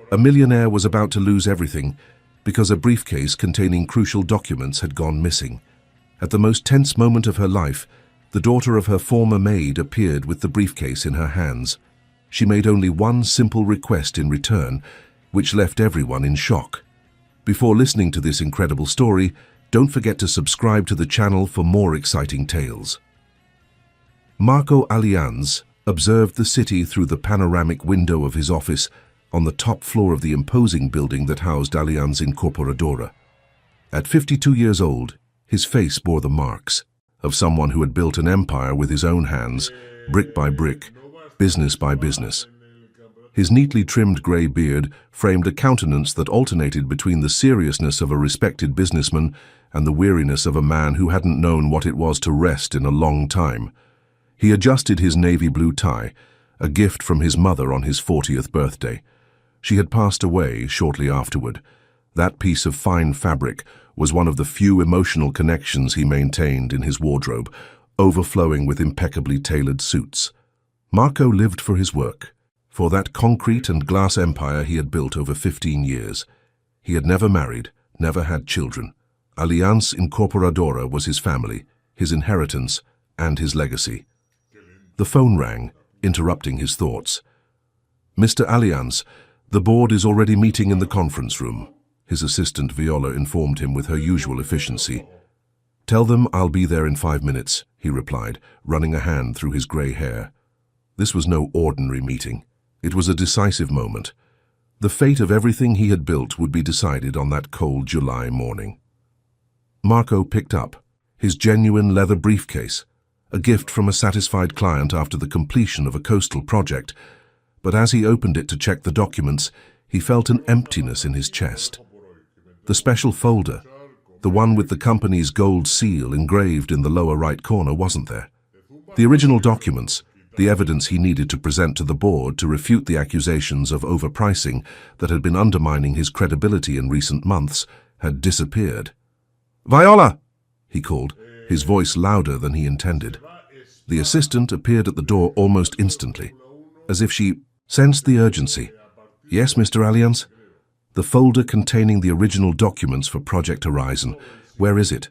A millionaire was about to lose everything because a briefcase containing crucial documents had gone missing. At the most tense moment of her life, the daughter of her former maid appeared with the briefcase in her hands. She made only one simple request in return, which left everyone in shock. Before listening to this incredible story, don't forget to subscribe to the channel for more exciting tales. Marco Allianz observed the city through the panoramic window of his office on the top floor of the imposing building that housed Allianz Incorporadora. At 52 years old, his face bore the marks of someone who had built an empire with his own hands, brick by brick, business by business. His neatly trimmed grey beard framed a countenance that alternated between the seriousness of a respected businessman and the weariness of a man who hadn't known what it was to rest in a long time. He adjusted his navy blue tie, a gift from his mother on his 40th birthday. She had passed away shortly afterward. That piece of fine fabric was one of the few emotional connections he maintained in his wardrobe, overflowing with impeccably tailored suits. Marco lived for his work, for that concrete and glass empire he had built over 15 years. He had never married, never had children. Allianz Incorporadora was his family, his inheritance, and his legacy. The phone rang, interrupting his thoughts. "Mr. Allianz, the board is already meeting in the conference room," his assistant Viola informed him with her usual efficiency. "Tell them I'll be there in 5 minutes," he replied, running a hand through his grey hair. This was no ordinary meeting. It was a decisive moment. The fate of everything he had built would be decided on that cold July morning. Marco picked up his genuine leather briefcase, a gift from a satisfied client after the completion of a coastal project, but as he opened it to check the documents, he felt an emptiness in his chest. The special folder, the one with the company's gold seal engraved in the lower right corner, wasn't there. The original documents, the evidence he needed to present to the board to refute the accusations of overpricing that had been undermining his credibility in recent months, had disappeared. "Viola!" he called, his voice louder than he intended. The assistant appeared at the door almost instantly, as if she sensed the urgency. "Yes, Mr. Allianz?" "The folder containing the original documents for Project Horizon. Where is it?"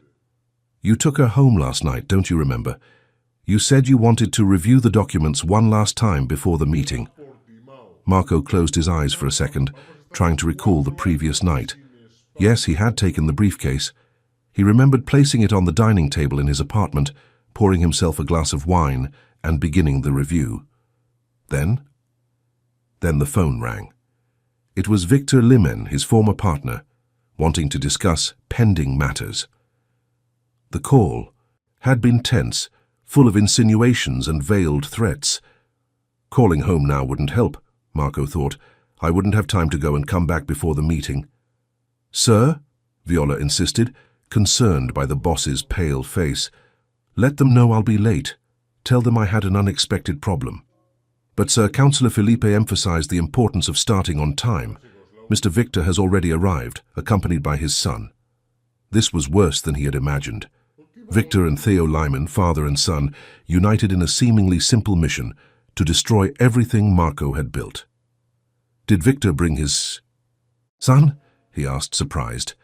"You took her home last night, don't you remember? You said you wanted to review the documents one last time before the meeting." Marco closed his eyes for a second, trying to recall the previous night. Yes, he had taken the briefcase. He remembered placing it on the dining table in his apartment, pouring himself a glass of wine, and beginning the review. Then the phone rang. It was Victor Limen, his former partner, wanting to discuss pending matters. The call had been tense, full of insinuations and veiled threats. Calling home now wouldn't help, Marco thought. I wouldn't have time to go and come back before the meeting. "Sir?" Viola insisted, concerned by the boss's pale face. "Let them know I'll be late. Tell them I had an unexpected problem." "But Sir, Councillor Felipe emphasized the importance of starting on time. Mr. Victor has already arrived, accompanied by his son." This was worse than he had imagined. Victor and Theo Lyman, father and son, united in a seemingly simple mission to destroy everything Marco had built. "Did Victor bring his son?" he asked, surprised.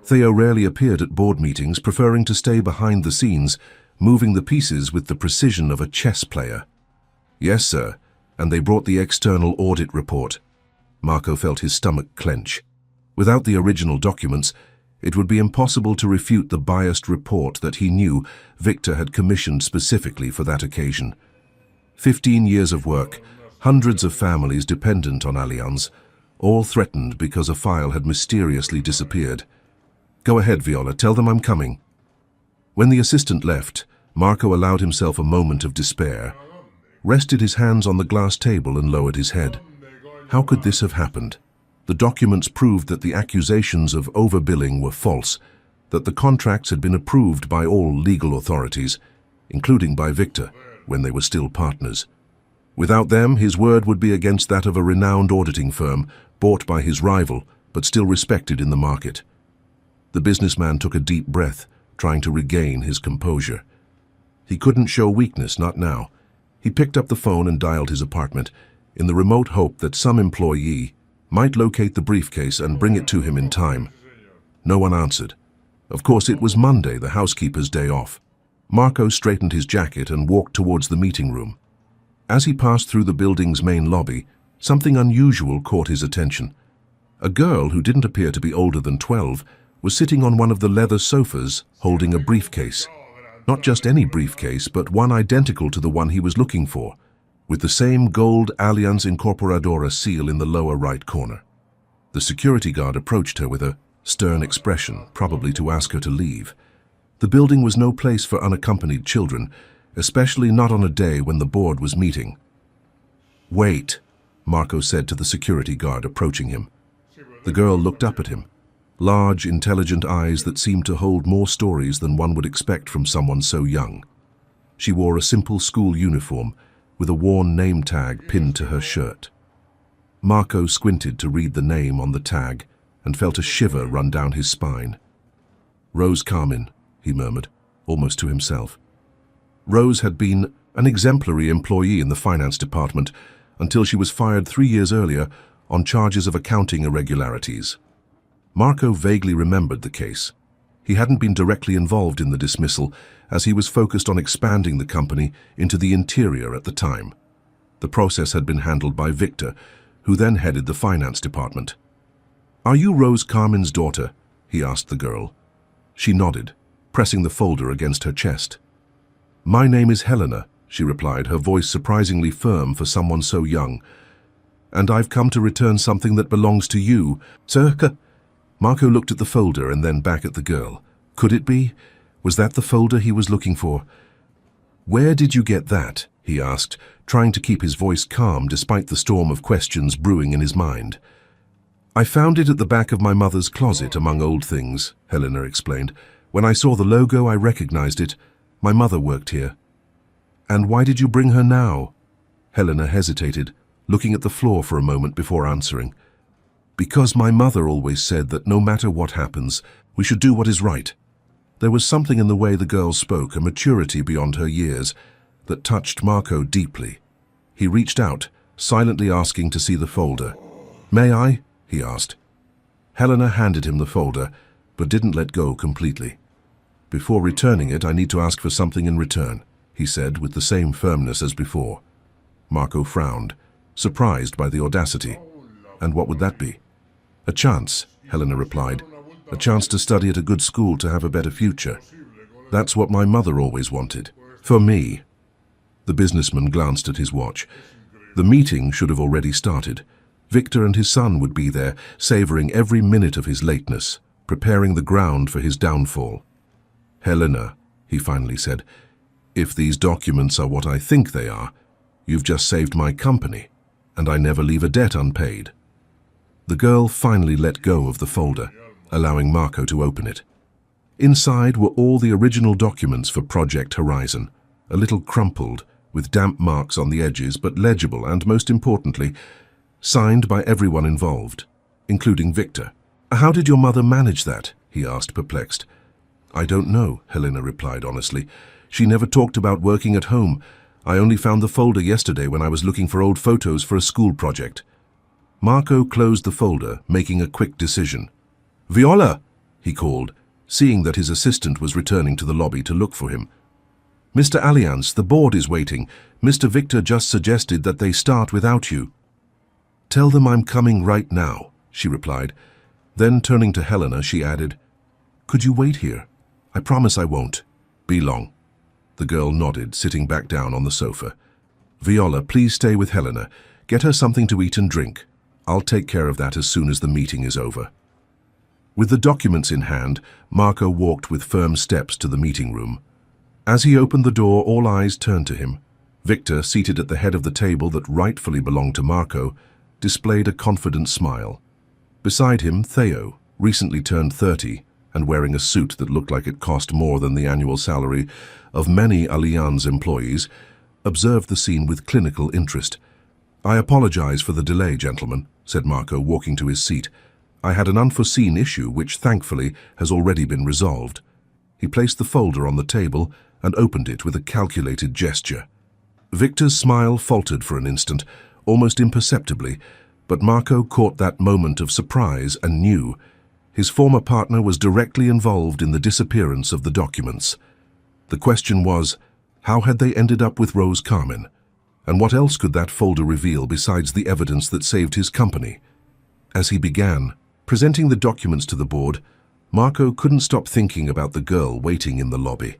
Theo rarely appeared at board meetings, preferring to stay behind the scenes, moving the pieces with the precision of a chess player. "Yes, sir, and they brought the external audit report." Marco felt his stomach clench. Without the original documents, it would be impossible to refute the biased report that he knew Victor had commissioned specifically for that occasion. 15 years of work, hundreds of families dependent on Allianz, all threatened because a file had mysteriously disappeared. "Go ahead, Viola, tell them I'm coming." When the assistant left, Marco allowed himself a moment of despair, rested his hands on the glass table and lowered his head. How could this have happened? The documents proved that the accusations of overbilling were false, that the contracts had been approved by all legal authorities, including by Victor, when they were still partners. Without them, his word would be against that of a renowned auditing firm, bought by his rival, but still respected in the market. The businessman took a deep breath, trying to regain his composure. He couldn't show weakness, not now. He picked up the phone and dialed his apartment, in the remote hope that some employee might locate the briefcase and bring it to him in time. No one answered. Of course, it was Monday, the housekeeper's day off. Marco straightened his jacket and walked towards the meeting room. As he passed through the building's main lobby, something unusual caught his attention. A girl who didn't appear to be older than 12 was sitting on one of the leather sofas holding a briefcase. Not just any briefcase, but one identical to the one he was looking for, with the same gold Alianza Incorporadora seal in the lower right corner. The security guard approached her with a stern expression, probably to ask her to leave. The building was no place for unaccompanied children, especially not on a day when the board was meeting. "Wait," Marco said to the security guard approaching him. The girl looked up at him, large, intelligent eyes that seemed to hold more stories than one would expect from someone so young. She wore a simple school uniform, with a worn name tag pinned to her shirt. Marco squinted to read the name on the tag and felt a shiver run down his spine. "Rose Carmin," he murmured, almost to himself. Rose had been an exemplary employee in the finance department until she was fired 3 years earlier on charges of accounting irregularities. Marco vaguely remembered the case. He hadn't been directly involved in the dismissal, as he was focused on expanding the company into the interior at the time. The process had been handled by Victor, who then headed the finance department. "Are you Rose Carmin's daughter?" he asked the girl. She nodded, pressing the folder against her chest. "My name is Helena," she replied, her voice surprisingly firm for someone so young. "And I've come to return something that belongs to you, sir." Marco looked at the folder and then back at the girl. Could it be? Was that the folder he was looking for? "Where did you get that?" he asked, trying to keep his voice calm despite the storm of questions brewing in his mind. "I found it at the back of my mother's closet among old things," Helena explained. "When I saw the logo, I recognized it. My mother worked here." "And why did you bring her now?" Helena hesitated, looking at the floor for a moment before answering. "Because my mother always said that no matter what happens, we should do what is right." There was something in the way the girl spoke, a maturity beyond her years, that touched Marco deeply. He reached out, silently asking to see the folder. "May I?" he asked. Helena handed him the folder, but didn't let go completely. "Before returning it, I need to ask for something in return," he said with the same firmness as before. Marco frowned, surprised by the audacity. "And what would that be?" "A chance," Helena replied. "A chance to study at a good school to have a better future. That's what my mother always wanted. For me." The businessman glanced at his watch. The meeting should have already started. Victor and his son would be there, savoring every minute of his lateness, preparing the ground for his downfall. "Helena," he finally said, "if these documents are what I think they are, you've just saved my company, and I never leave a debt unpaid." The girl finally let go of the folder, allowing Marco to open it. Inside were all the original documents for Project Horizon, a little crumpled, with damp marks on the edges, but legible and, most importantly, signed by everyone involved, including Victor. "How did your mother manage that?" he asked, perplexed. "I don't know," Helena replied honestly. "She never talked about working at home. I only found the folder yesterday when I was looking for old photos for a school project." Marco closed the folder, making a quick decision. "Viola!" he called, seeing that his assistant was returning to the lobby to look for him. "Mr. Allianz, the board is waiting. Mr. Victor just suggested that they start without you." "Tell them I'm coming right now," she replied. Then, turning to Helena, she added, "Could you wait here? I promise I won't be long." The girl nodded, sitting back down on the sofa. "Viola, please stay with Helena. Get her something to eat and drink. I'll take care of that as soon as the meeting is over." With the documents in hand, Marco walked with firm steps to the meeting room. As he opened the door, all eyes turned to him. Victor, seated at the head of the table that rightfully belonged to Marco, displayed a confident smile. Beside him, Theo, recently turned 30 and wearing a suit that looked like it cost more than the annual salary of many Allianz employees, observed the scene with clinical interest. "I apologize for the delay, gentlemen," said Marco, walking to his seat. "I had an unforeseen issue which, thankfully, has already been resolved." He placed the folder on the table and opened it with a calculated gesture. Victor's smile faltered for an instant, almost imperceptibly, But Marco caught that moment of surprise and knew his former partner was directly involved in the disappearance of the documents. The question was, how had they ended up with Rose Carmen? And what else could that folder reveal besides the evidence that saved his company? As he began presenting the documents to the board, Marco couldn't stop thinking about the girl waiting in the lobby.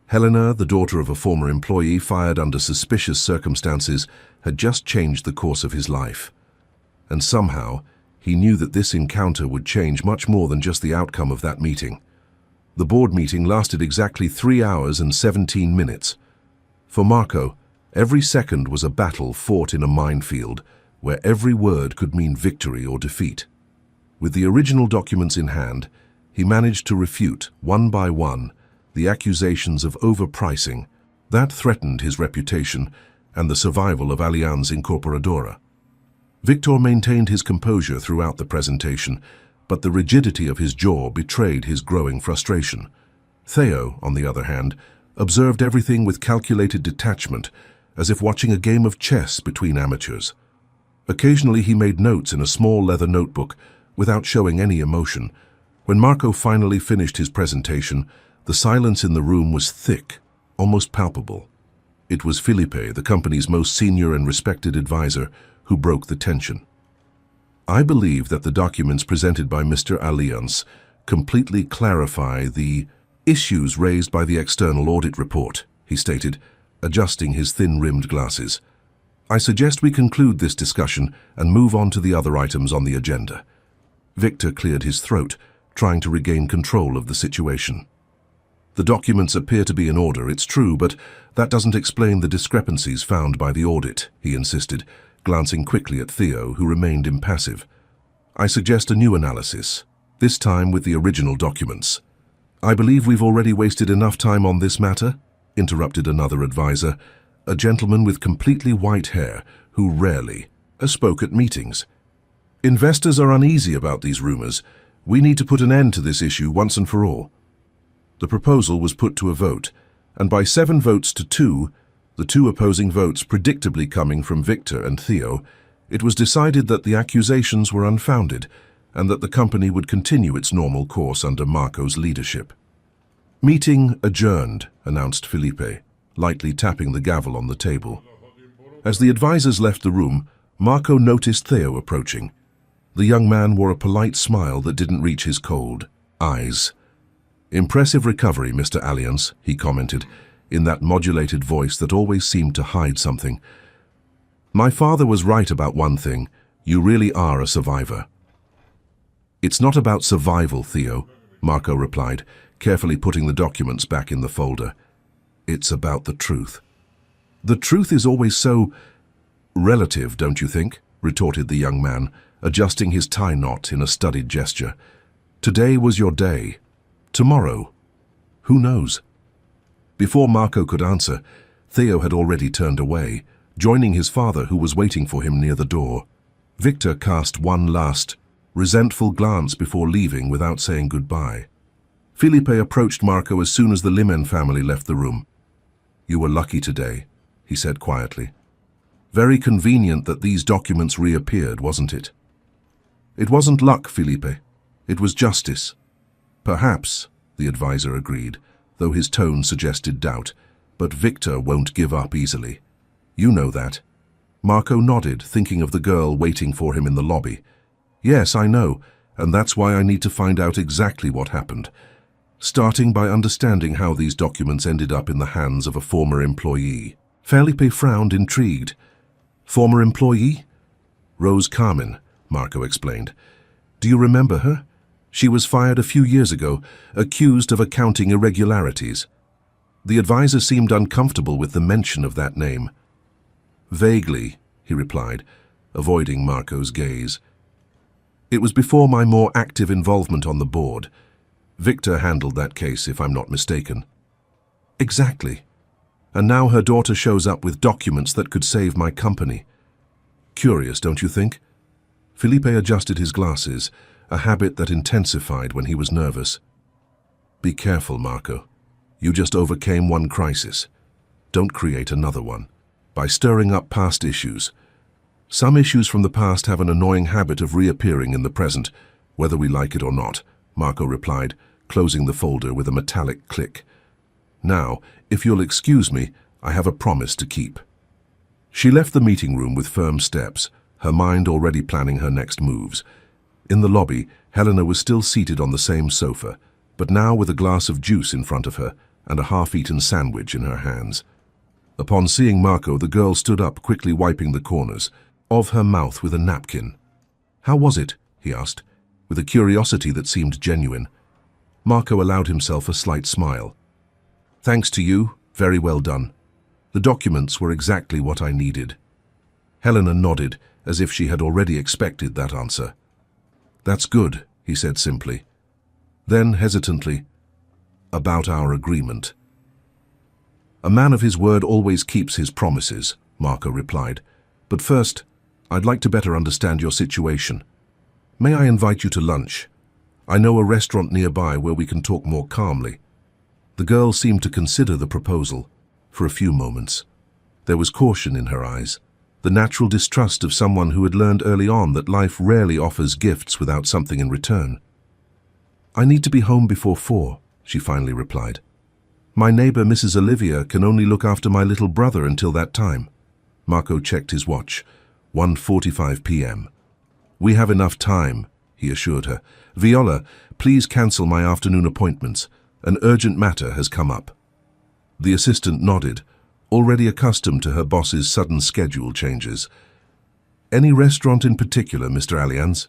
Helena, the daughter of a former employee fired under suspicious circumstances, had just changed the course of his life. And somehow, he knew that this encounter would change much more than just the outcome of that meeting. The board meeting lasted exactly 3 hours and 17 minutes. For Marco, every second was a battle fought in a minefield, where every word could mean victory or defeat. With the original documents in hand, he managed to refute, one by one, the accusations of overpricing that threatened his reputation and the survival of Allianz Incorporadora. Victor maintained his composure throughout the presentation, but the rigidity of his jaw betrayed his growing frustration. Theo, on the other hand, observed everything with calculated detachment, as if watching a game of chess between amateurs. Occasionally he made notes in a small leather notebook without showing any emotion. When Marco finally finished his presentation, the silence in the room was thick, almost palpable. It was Felipe, the company's most senior and respected advisor, who broke the tension. I believe that the documents presented by Mr. Allianz completely clarify the issues raised by the external audit report, he stated, adjusting his thin-rimmed glasses. I suggest we conclude this discussion and move on to the other items on the agenda. Victor cleared his throat, trying to regain control of the situation. The documents appear to be in order, it's true, but that doesn't explain the discrepancies found by the audit, he insisted, glancing quickly at Theo, who remained impassive. I suggest a new analysis, this time with the original documents. I believe we've already wasted enough time on this matter, interrupted another advisor, a gentleman with completely white hair who rarely spoke at meetings. Investors are uneasy about these rumors. We need to put an end to this issue once and for all. The proposal was put to a vote, and by 7 votes to 2, the 2 opposing votes predictably coming from Victor and Theo, it was decided that the accusations were unfounded and that the company would continue its normal course under Marco's leadership. Meeting adjourned, announced Felipe, lightly tapping the gavel on the table. As the advisors left the room, Marco noticed Theo approaching. The young man wore a polite smile that didn't reach his cold eyes. Impressive recovery, Mr. Allianz, he commented, in that modulated voice that always seemed to hide something. My father was right about one thing. You really are a survivor. It's not about survival, Theo, Marco replied, carefully putting the documents back in the folder. It's about the truth. The truth is always so relative, don't you think? Retorted the young man, adjusting his tie knot in a studied gesture. Today was your day. Tomorrow, who knows? Before Marco could answer, Theo had already turned away, joining his father who was waiting for him near the door. Victor cast one last, resentful glance before leaving without saying goodbye. Felipe approached Marco as soon as the Limen family left the room. You were lucky today, he said quietly. Very convenient that these documents reappeared, wasn't it? It wasn't luck, Felipe. It was justice. Perhaps, the advisor agreed, though his tone suggested doubt, but Victor won't give up easily. You know that. Marco nodded, thinking of the girl waiting for him in the lobby. Yes, I know, and that's why I need to find out exactly what happened, starting by understanding how these documents ended up in the hands of a former employee. Felipe frowned, intrigued. Former employee? Rose Carmen, Marco explained. Do you remember her? She was fired a few years ago, accused of accounting irregularities. The advisor seemed uncomfortable with the mention of that name. Vaguely, he replied, avoiding Marco's gaze. It was before my more active involvement on the board. Victor handled that case, if I'm not mistaken. Exactly. And now her daughter shows up with documents that could save my company. Curious, don't you think? Felipe adjusted his glasses, a habit that intensified when he was nervous. Be careful, Marco. You just overcame one crisis. Don't create another one by stirring up past issues. Some issues from the past have an annoying habit of reappearing in the present, whether we like it or not, Marco replied, closing the folder with a metallic click. Now, if you'll excuse me, I have a promise to keep. She left the meeting room with firm steps, her mind already planning her next moves. In the lobby, Helena was still seated on the same sofa, but now with a glass of juice in front of her and a half-eaten sandwich in her hands. Upon seeing Marco, the girl stood up, quickly wiping the corners of her mouth with a napkin. "How was it?" he asked, with a curiosity that seemed genuine. Marco allowed himself a slight smile. "Thanks to you, very well done. The documents were exactly what I needed." Helena nodded, as if she had already expected that answer. "That's good," he said simply. Then, hesitantly, "About our agreement." "A man of his word always keeps his promises," Marco replied. "But first, I'd like to better understand your situation. May I invite you to lunch? I know a restaurant nearby where we can talk more calmly." The girl seemed to consider the proposal for a few moments. There was caution in her eyes, the natural distrust of someone who had learned early on that life rarely offers gifts without something in return. "I need to be home before 4, she finally replied. "My neighbor, Mrs. Olivia, can only look after my little brother until that time." Marco checked his watch. 1:45 p.m. "We have enough time," he assured her. "Viola, please cancel my afternoon appointments. An urgent matter has come up." The assistant nodded, already accustomed to her boss's sudden schedule changes. "Any restaurant in particular, Mr. Allianz?"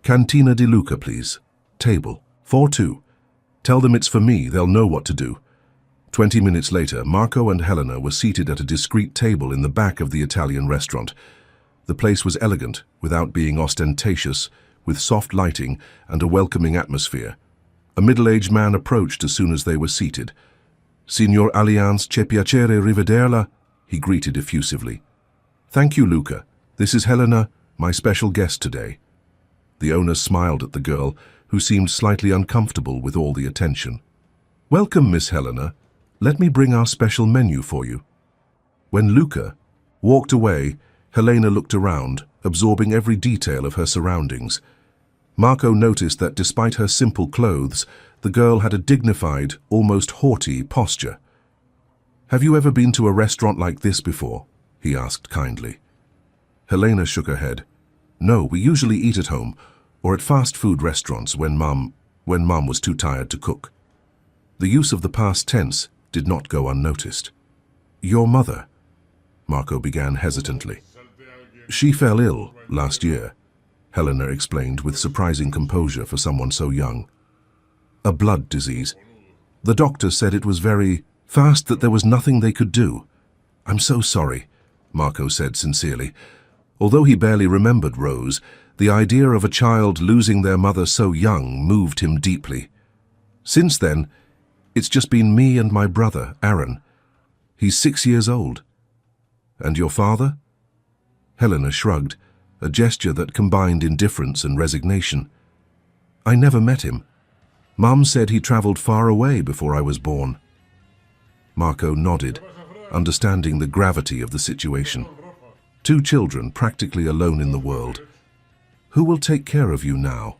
"Cantina di Luca, please. Table 4-2. Tell them it's for me, they'll know what to do." 20 minutes later, Marco and Helena were seated at a discreet table in the back of the Italian restaurant. The place was elegant, without being ostentatious, with soft lighting and a welcoming atmosphere. A middle-aged man approached as soon as they were seated. "Signor Allianz, c'è piacere rivederla," he greeted effusively. "Thank you, Luca. This is Helena, my special guest today." The owner smiled at the girl, who seemed slightly uncomfortable with all the attention. "Welcome, Miss Helena. Let me bring our special menu for you." When Luca walked away, Helena looked around, absorbing every detail of her surroundings. Marco noticed that despite her simple clothes, the girl had a dignified, almost haughty posture. "Have you ever been to a restaurant like this before?" he asked kindly. Helena shook her head. "No, we usually eat at home, or at fast food restaurants when Mum was too tired to cook." The use of the past tense did not go unnoticed. "Your mother," Marco began hesitantly. "She fell ill last year," Helena explained with surprising composure for someone so young. "A blood disease. The doctor said it was very fast, that there was nothing they could do." "I'm so sorry," Marco said sincerely. Although he barely remembered Rose, the idea of a child losing their mother so young moved him deeply. "Since then, it's just been me and my brother, Aaron. He's 6 years old." "And your father?" Helena shrugged, a gesture that combined indifference and resignation. "I never met him. Mum said he traveled far away before I was born." Marco nodded, understanding the gravity of the situation. 2 children practically alone in the world. "Who will take care of you now?"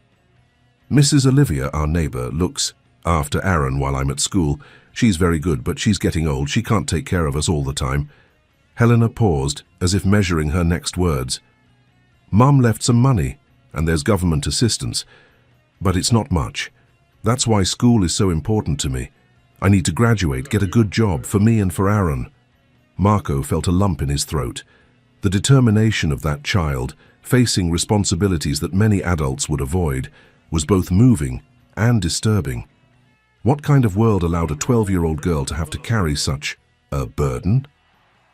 "Mrs. Olivia, our neighbor, looks after Aaron while I'm at school. She's very good, but she's getting old. She can't take care of us all the time." Helena paused, as if measuring her next words. "Mum left some money, and there's government assistance, but it's not much. That's why school is so important to me. I need to graduate, get a good job, for me and for Aaron." Marco felt a lump in his throat. The determination of that child, facing responsibilities that many adults would avoid, was both moving and disturbing. What kind of world allowed a 12-year-old girl to have to carry such a burden?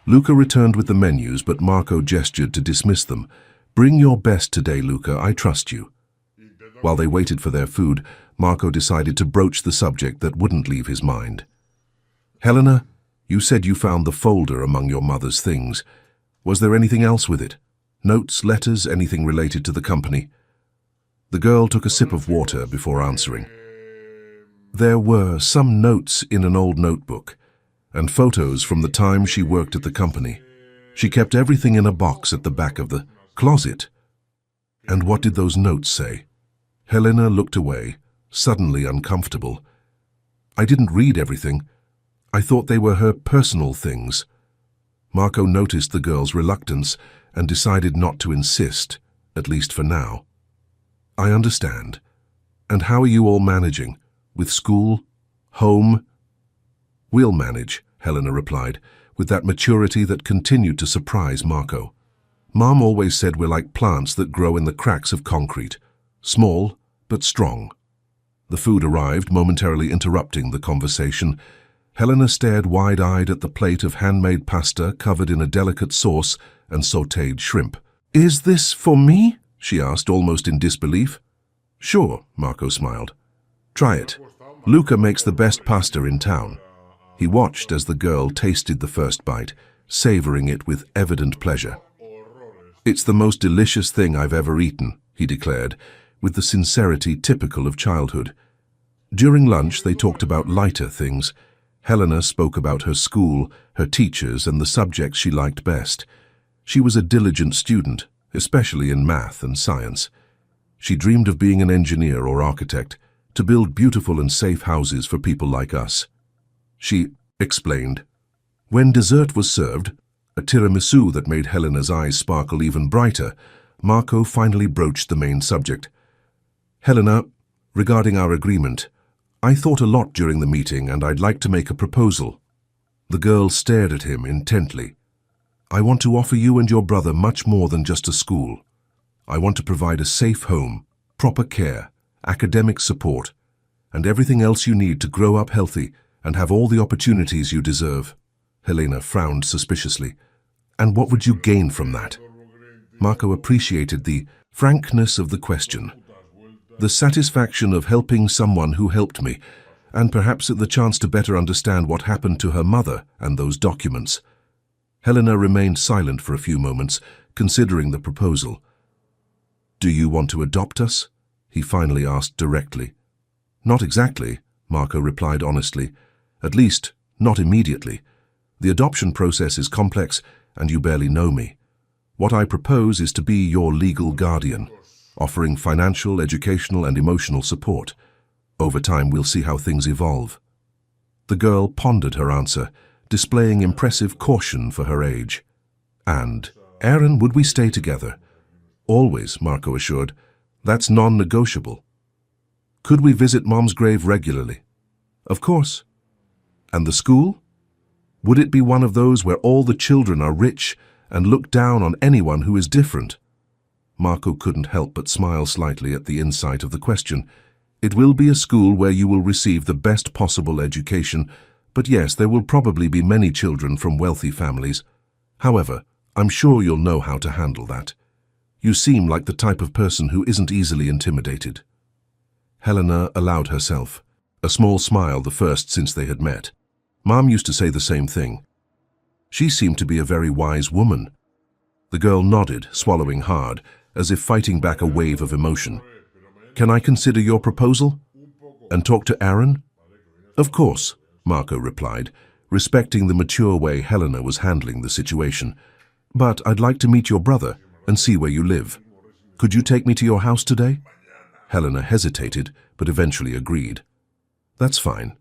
Luca returned with the menus, but Marco gestured to dismiss them. "Bring your best today, Luca. I trust you." While they waited for their food, Marco decided to broach the subject that wouldn't leave his mind. "Helena, you said you found the folder among your mother's things. Was there anything else with it? Notes, letters, anything related to the company?" The girl took a sip of water before answering. "There were some notes in an old notebook, and photos from the time she worked at the company. She kept everything in a box at the back of the closet. And what did those notes say? Helena looked away, suddenly uncomfortable. I didn't read everything. I thought they were her personal things. Marco noticed the girl's reluctance and decided not to insist, at least for now. I understand. And how are you all managing? With school? Home? We'll manage, Helena replied, with that maturity that continued to surprise Marco. Mom always said we're like plants that grow in the cracks of concrete. Small, but strong. The food arrived, momentarily interrupting the conversation. Helena stared wide-eyed at the plate of handmade pasta covered in a delicate sauce and sautéed shrimp. Is this for me? She asked, almost in disbelief. Sure, Marco smiled. Try it. Luca makes the best pasta in town. He watched as the girl tasted the first bite, savoring it with evident pleasure. It's the most delicious thing I've ever eaten, he declared, with the sincerity typical of childhood. During lunch, they talked about lighter things. Helena spoke about her school, her teachers, and the subjects she liked best. She was a diligent student, especially in math and science. She dreamed of being an engineer or architect, to build beautiful and safe houses for people like us. She explained. When dessert was served, a tiramisu that made Helena's eyes sparkle even brighter, Marco finally broached the main subject. Helena, regarding our agreement, I thought a lot during the meeting and I'd like to make a proposal. The girl stared at him intently. I want to offer you and your brother much more than just a school. I want to provide a safe home, proper care, academic support, and everything else you need to grow up healthy and have all the opportunities you deserve. Helena frowned suspiciously. And what would you gain from that? Marco appreciated the frankness of the question. The satisfaction of helping someone who helped me, and perhaps the chance to better understand what happened to her mother and those documents. Helena remained silent for a few moments, considering the proposal. Do you want to adopt us? He finally asked directly. Not exactly, Marco replied honestly. At least, not immediately. The adoption process is complex, and you barely know me. What I propose is to be your legal guardian, offering financial, educational, and emotional support. Over time, we'll see how things evolve. The girl pondered her answer, displaying impressive caution for her age. And, Aaron, would we stay together? Always, Marco assured. That's non-negotiable. Could we visit Mom's grave regularly? Of course. And the school? Would it be one of those where all the children are rich and look down on anyone who is different? Marco couldn't help but smile slightly at the insight of the question. It will be a school where you will receive the best possible education, but yes, there will probably be many children from wealthy families. However, I'm sure you'll know how to handle that. You seem like the type of person who isn't easily intimidated. Helena allowed herself, a small smile the first since they had met. Mom used to say the same thing. She seemed to be a very wise woman. The girl nodded, swallowing hard, as if fighting back a wave of emotion. Can I consider your proposal? And talk to Aaron? Of course, Marco replied, respecting the mature way Helena was handling the situation. But I'd like to meet your brother and see where you live. Could you take me to your house today? Helena hesitated, but eventually agreed. That's fine.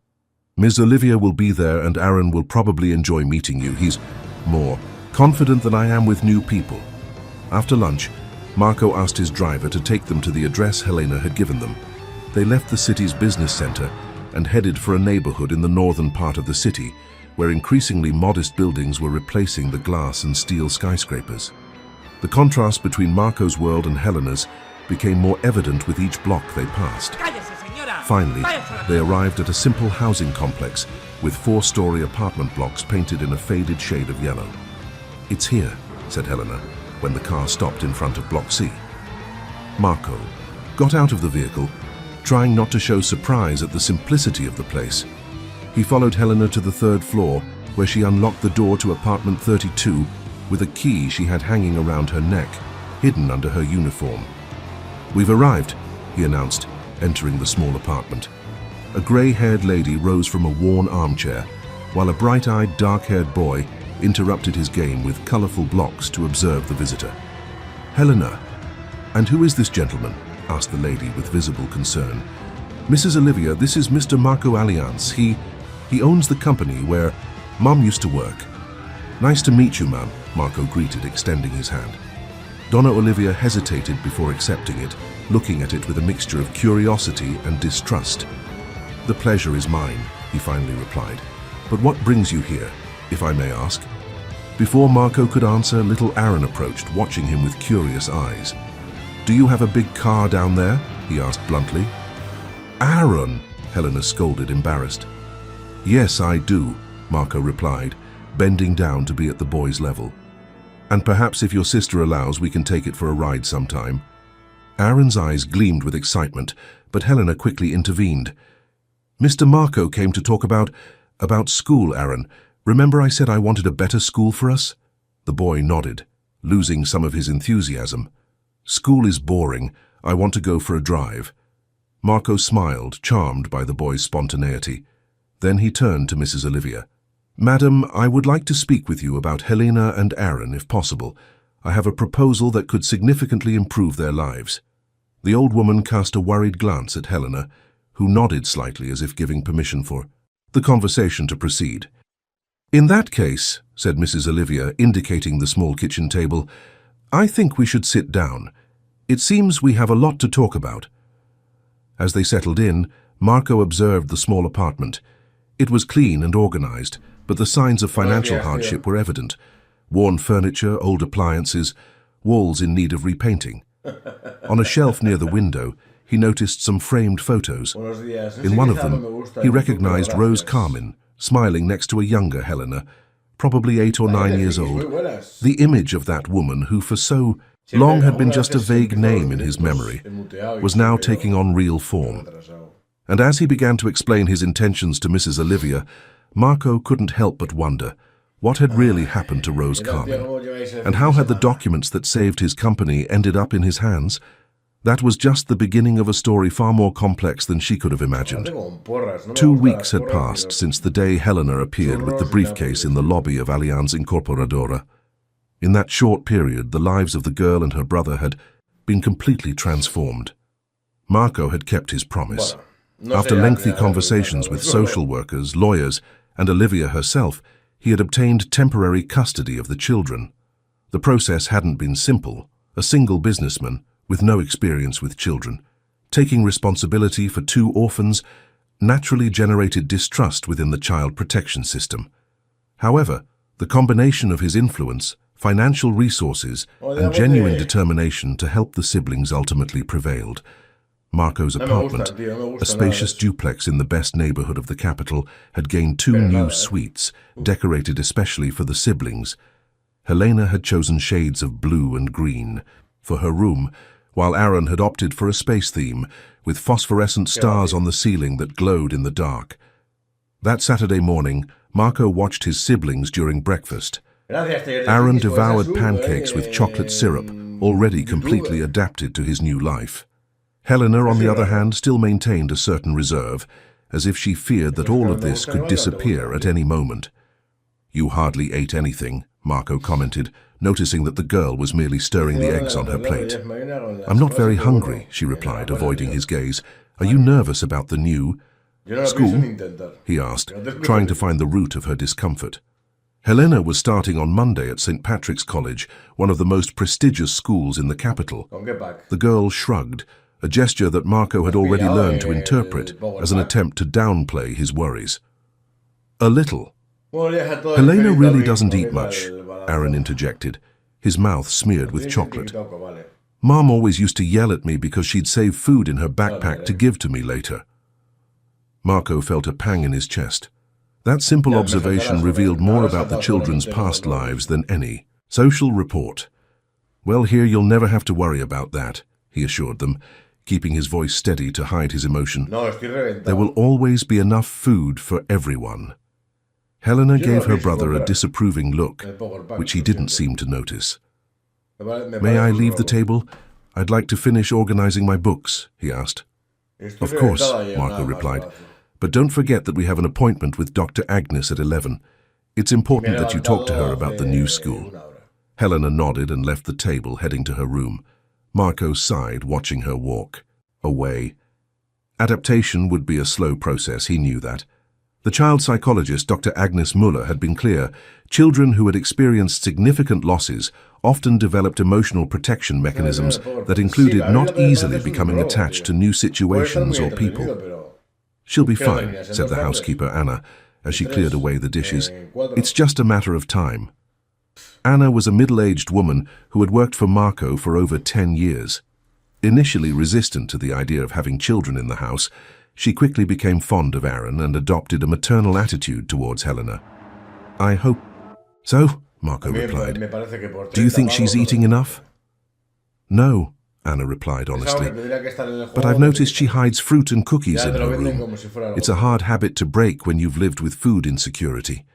Ms. Olivia will be there and Aaron will probably enjoy meeting you. He's more confident than I am with new people. After lunch, Marco asked his driver to take them to the address Helena had given them. They left the city's business center and headed for a neighborhood in the northern part of the city, where increasingly modest buildings were replacing the glass and steel skyscrapers. The contrast between Marco's world and Helena's became more evident with each block they passed. Finally, they arrived at a simple housing complex with 4-story apartment blocks painted in a faded shade of yellow. It's here, said Helena, when the car stopped in front of Block C. Marco got out of the vehicle, trying not to show surprise at the simplicity of the place. He followed Helena to the 3rd floor, where she unlocked the door to apartment 32 with a key she had hanging around her neck, hidden under her uniform. We've arrived, he announced, entering the small apartment. A grey-haired lady rose from a worn armchair, while a bright-eyed, dark-haired boy, interrupted his game with colorful blocks to observe the visitor. "Helena, and who is this gentleman?" asked the lady with visible concern. "Mrs. Olivia, this is Mr. Marco Alliance. He owns the company where Mom used to work." "Nice to meet you, ma'am," Marco greeted, extending his hand. Donna Olivia hesitated before accepting it, looking at it with a mixture of curiosity and distrust. "The pleasure is mine," he finally replied. "But what brings you here, if I may ask?" Before Marco could answer, little Aaron approached, watching him with curious eyes. "Do you have a big car down there?" he asked bluntly. "Aaron!" Helena scolded, embarrassed. "Yes, I do," Marco replied, bending down to be at the boy's level. "And perhaps if your sister allows, we can take it for a ride sometime." Aaron's eyes gleamed with excitement, but Helena quickly intervened. "Mr. Marco came to talk about school, Aaron. Remember I said I wanted a better school for us?" The boy nodded, losing some of his enthusiasm. "School is boring. I want to go for a drive." Marco smiled, charmed by the boy's spontaneity. Then he turned to Mrs. Olivia. "Madam, I would like to speak with you about Helena and Aaron, if possible. I have a proposal that could significantly improve their lives." The old woman cast a worried glance at Helena, who nodded slightly as if giving permission for the conversation to proceed. "In that case," said Mrs. Olivia, indicating the small kitchen table, "I think we should sit down. It seems we have a lot to talk about." As they settled in, Marco observed the small apartment. It was clean and organized, but the signs of financial hardship were evident. Worn furniture, old appliances, walls in need of repainting. On a shelf near the window, he noticed some framed photos. In one of them, he recognized Rose Carmen, smiling next to a younger Helena, probably 8 or 9 years old. The image of that woman, who for so long had been just a vague name in his memory, was now taking on real form. And as he began to explain his intentions to Mrs. Olivia, Marco couldn't help but wonder what had really happened to Rose Carmen, and how had the documents that saved his company ended up in his hands? That was just the beginning of a story far more complex than she could have imagined. 2 weeks had passed since the day Helena appeared with the briefcase in the lobby of Allianz Incorporadora. In that short period, the lives of the girl and her brother had been completely transformed. Marco had kept his promise. After lengthy conversations with social workers, lawyers, and Olivia herself, he had obtained temporary custody of the children. The process hadn't been simple. A single businessman, with no experience with children, taking responsibility for 2 orphans, naturally generated distrust within the child protection system. However, the combination of his influence, financial resources, and genuine determination to help the siblings ultimately prevailed. Marco's apartment, a spacious duplex in the best neighborhood of the capital, had gained 2 new suites, decorated especially for the siblings. Helena had chosen shades of blue and green for her room, while Aaron had opted for a space theme, with phosphorescent stars on the ceiling that glowed in the dark. That Saturday morning, Marco watched his siblings during breakfast. Aaron devoured pancakes with chocolate syrup, already completely adapted to his new life. Helena, on the other hand, still maintained a certain reserve, as if she feared that all of this could disappear at any moment. "You hardly ate anything," Marco commented, noticing that the girl was merely stirring the eggs on her plate. "I'm not very hungry," she replied, avoiding his gaze. "Are you nervous about the new school?" he asked, trying to find the root of her discomfort. Helena was starting on Monday at St. Patrick's College, one of the most prestigious schools in the capital. The girl shrugged, a gesture that Marco had already learned to interpret as an attempt to downplay his worries. "A little." "Helena really doesn't eat much," Aaron interjected, his mouth smeared with chocolate. "Mom always used to yell at me because she'd save food in her backpack to give to me later." Marco felt a pang in his chest. That simple observation revealed more about the children's past lives than any social report. "Well, here you'll never have to worry about that," he assured them, keeping his voice steady to hide his emotion. "There will always be enough food for everyone." Helena gave her brother a disapproving look, which he didn't seem to notice. "May I leave the table? I'd like to finish organizing my books," he asked. "Of course," Marco replied. "But don't forget that we have an appointment with Dr. Agnes at 11. It's important that you talk to her about the new school. Helena nodded and left the table, heading to her room. Marco sighed, watching her walk away. Adaptation would be a slow process, he knew that. The child psychologist, Dr. Agnes Muller, had been clear. Children who had experienced significant losses often developed emotional protection mechanisms that included not easily becoming attached to new situations or people. "She'll be fine," said the housekeeper, Anna, as she cleared away the dishes. "It's just a matter of time." Anna was a middle-aged woman who had worked for Marco for over 10 years. Initially resistant to the idea of having children in the house, she quickly became fond of Aaron and adopted a maternal attitude towards Helena. "I hope so," Marco replied. "Do you think she's eating enough?" "No," Anna replied honestly, "but I've noticed she hides fruit and cookies in her room. It's a hard habit to break when you've lived with food insecurity."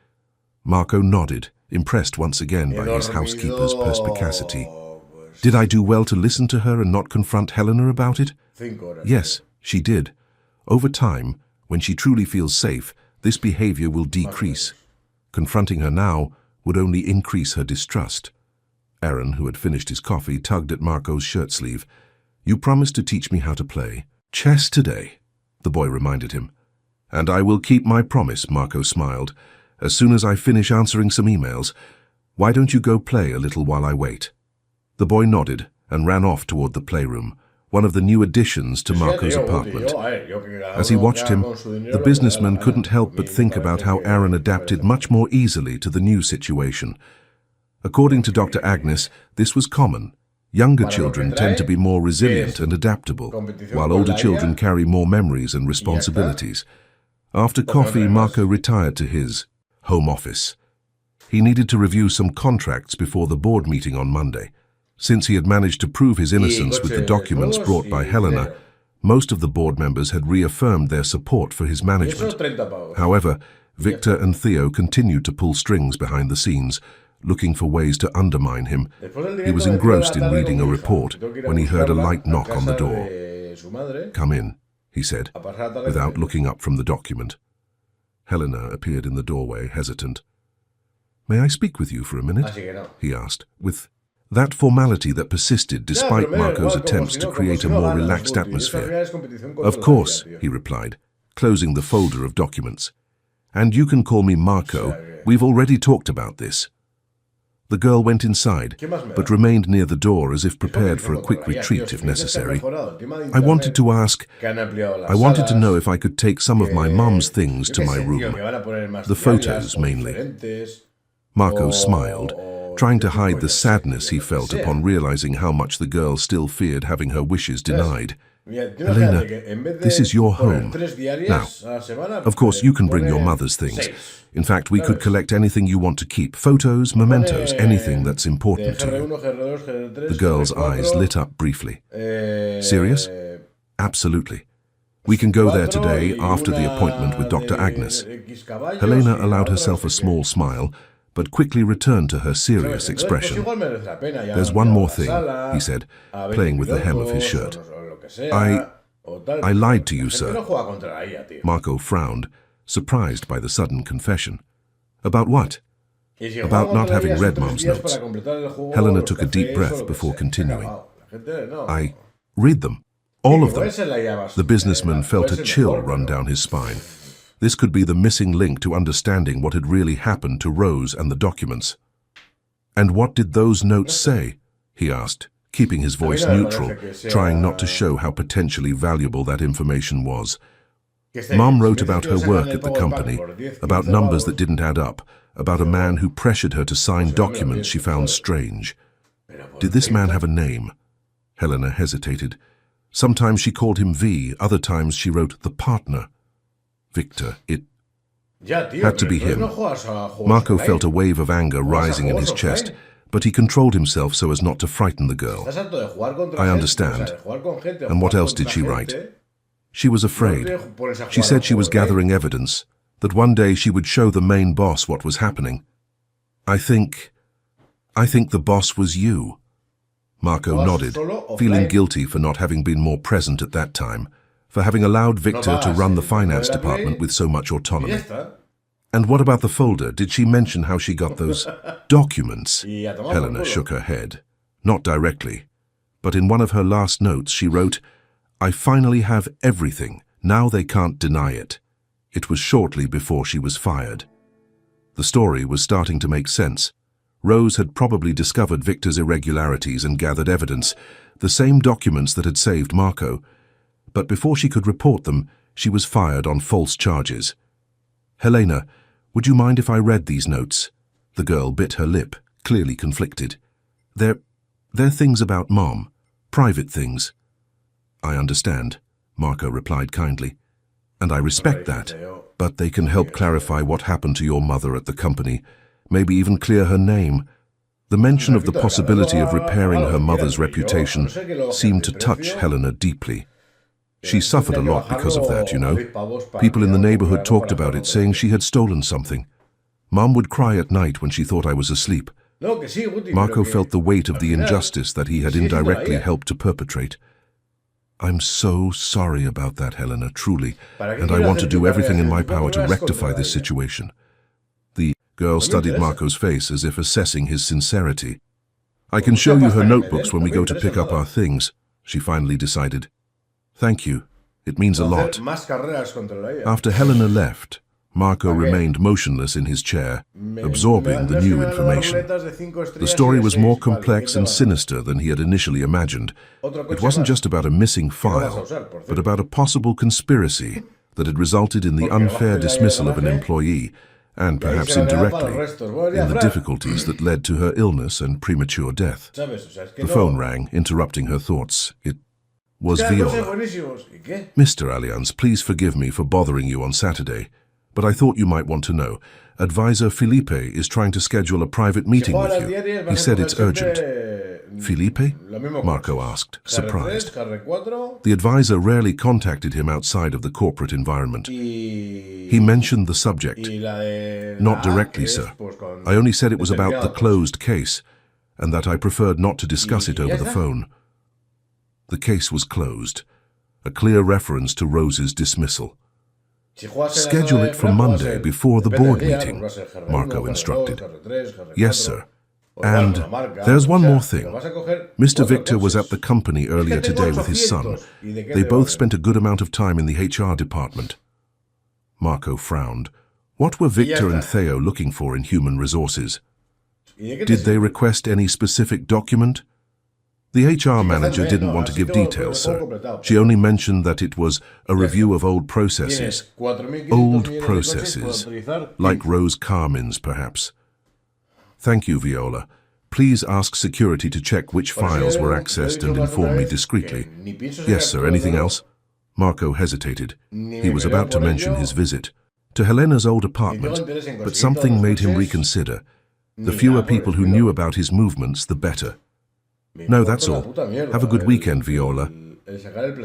Marco nodded, impressed once again by his housekeeper's perspicacity. "Did I do well to listen to her and not confront Helena about it?" "Yes, she did. Over time, when she truly feels safe, this behavior will decrease. Confronting her now would only increase her distrust." Aaron, who had finished his coffee, tugged at Marco's shirt sleeve. "You promised to teach me how to play chess today," the boy reminded him. "And I will keep my promise," Marco smiled. "As soon as I finish answering some emails. Why don't you go play a little while I wait?" The boy nodded and ran off toward the playroom, one of the new additions to Marco's apartment. As he watched him, the businessman couldn't help but think about how Aaron adapted much more easily to the new situation. According to Dr. Agnes, this was common. Younger children tend to be more resilient and adaptable, while older children carry more memories and responsibilities. After coffee, Marco retired to his home office. He needed to review some contracts before the board meeting on Monday. Since he had managed to prove his innocence with the documents brought by Helena, most of the board members had reaffirmed their support for his management. However, Victor and Theo continued to pull strings behind the scenes, looking for ways to undermine him. He was engrossed in reading a report when he heard a light knock on the door. "Come in," he said, without looking up from the document. Helena appeared in the doorway, hesitant. "May I speak with you for a minute?" he asked, with that formality that persisted despite Marco's attempts to create a more relaxed atmosphere. "Of course," he replied, closing the folder of documents. "And you can call me Marco. We've already talked about this." The girl went inside, but remained near the door as if prepared for a quick retreat if necessary. I wanted to know if I could take some of my mom's things to my room. The photos, mainly." Marco smiled, trying to hide the sadness he felt upon realizing how much the girl still feared having her wishes denied. "Helena, this is your home. Now, of course, you can bring your mother's things. In fact, we could collect anything you want to keep. Photos, mementos, anything that's important to you." The girl's eyes lit up briefly. "Serious?" "Absolutely. We can go there today after the appointment with Dr. Agnes." Helena allowed herself a small smile, but quickly returned to her serious expression. "There's one more thing," he said, playing with the hem of his shirt. I lied to you, sir." Marco frowned, surprised by the sudden confession. "About what?" "About not having read Mom's notes." Helena took a deep breath before continuing. "I read them. All of them." The businessman felt a chill run down his spine. This could be the missing link to understanding what had really happened to Rose and the documents. "And what did those notes say?" he asked, keeping his voice neutral, trying not to show how potentially valuable that information was. Mom wrote about her work at the company, about numbers that didn't add up, about a man who pressured her to sign documents she found strange. Did this man have a name? Helena hesitated. Sometimes she called him V, other times she wrote the partner. Victor, it had to be him. Marco felt a wave of anger rising in his chest, but he controlled himself so as not to frighten the girl. "I understand. And what else did she write?" "She was afraid. She said she was gathering evidence, that one day she would show the main boss what was happening. I think the boss was you." Marco nodded, feeling guilty for not having been more present at that time, for having allowed Victor to run the finance department with so much autonomy. And what about the folder? Did she mention how she got those documents? Helena shook her head. Not directly. But in one of her last notes she wrote, "I finally have everything. Now they can't deny it." It was shortly before she was fired. The story was starting to make sense. Rose had probably discovered Victor's irregularities and gathered evidence, the same documents that had saved Marco. But before she could report them, she was fired on false charges. "Helena, would you mind if I read these notes?" The girl bit her lip, clearly conflicted. They're things about Mom, private things." "I understand," Marco replied kindly. "And I respect that, but they can help clarify what happened to your mother at the company, maybe even clear her name." The mention of the possibility of repairing her mother's reputation seemed to touch Helena deeply. She suffered a lot because of that, you know. People in the neighborhood talked about it, saying she had stolen something. Mom would cry at night when she thought I was asleep. Marco felt the weight of the injustice that he had indirectly helped to perpetrate. "I'm so sorry about that, Helena, truly, and I want to do everything in my power to rectify this situation." The girl studied Marco's face as if assessing his sincerity. "I can show you her notebooks when we go to pick up our things," she finally decided. "Thank you. It means a lot." After Helena left, Marco remained motionless in his chair, absorbing the new information. The story was more complex and sinister than he had initially imagined. It wasn't just about a missing file, but about a possible conspiracy that had resulted in the unfair dismissal of an employee, and perhaps indirectly, in the difficulties that led to her illness and premature death. The phone rang, interrupting her thoughts. It was Viola. "Mr. Allianz, please forgive me for bothering you on Saturday, but I thought you might want to know. Advisor Felipe is trying to schedule a private meeting with you. He said it's urgent." "Felipe?" Marco asked, surprised. The advisor rarely contacted him outside of the corporate environment. "He mentioned the subject." "Not directly, sir. I only said it was about the closed case, and that I preferred not to discuss it over the phone." The case was closed, a clear reference to Rose's dismissal. "Schedule it for Monday before the board meeting," Marco instructed. "Yes, sir. And there's one more thing. Mr. Victor was at the company earlier today with his son. They both spent a good amount of time in the HR department." Marco frowned. What were Victor and Theo looking for in human resources? Did they request any specific document? The HR manager didn't want to give details, sir. She only mentioned that it was a review of old processes. Old processes, like Rose Carmin's, perhaps. "Thank you, Viola. Please ask security to check which files were accessed and inform me discreetly." "Yes, sir. Anything else?" Marco hesitated. He was about to mention his visit to Helena's old apartment, but something made him reconsider. The fewer people who knew about his movements, the better. "No, that's all. Have a good weekend, Viola."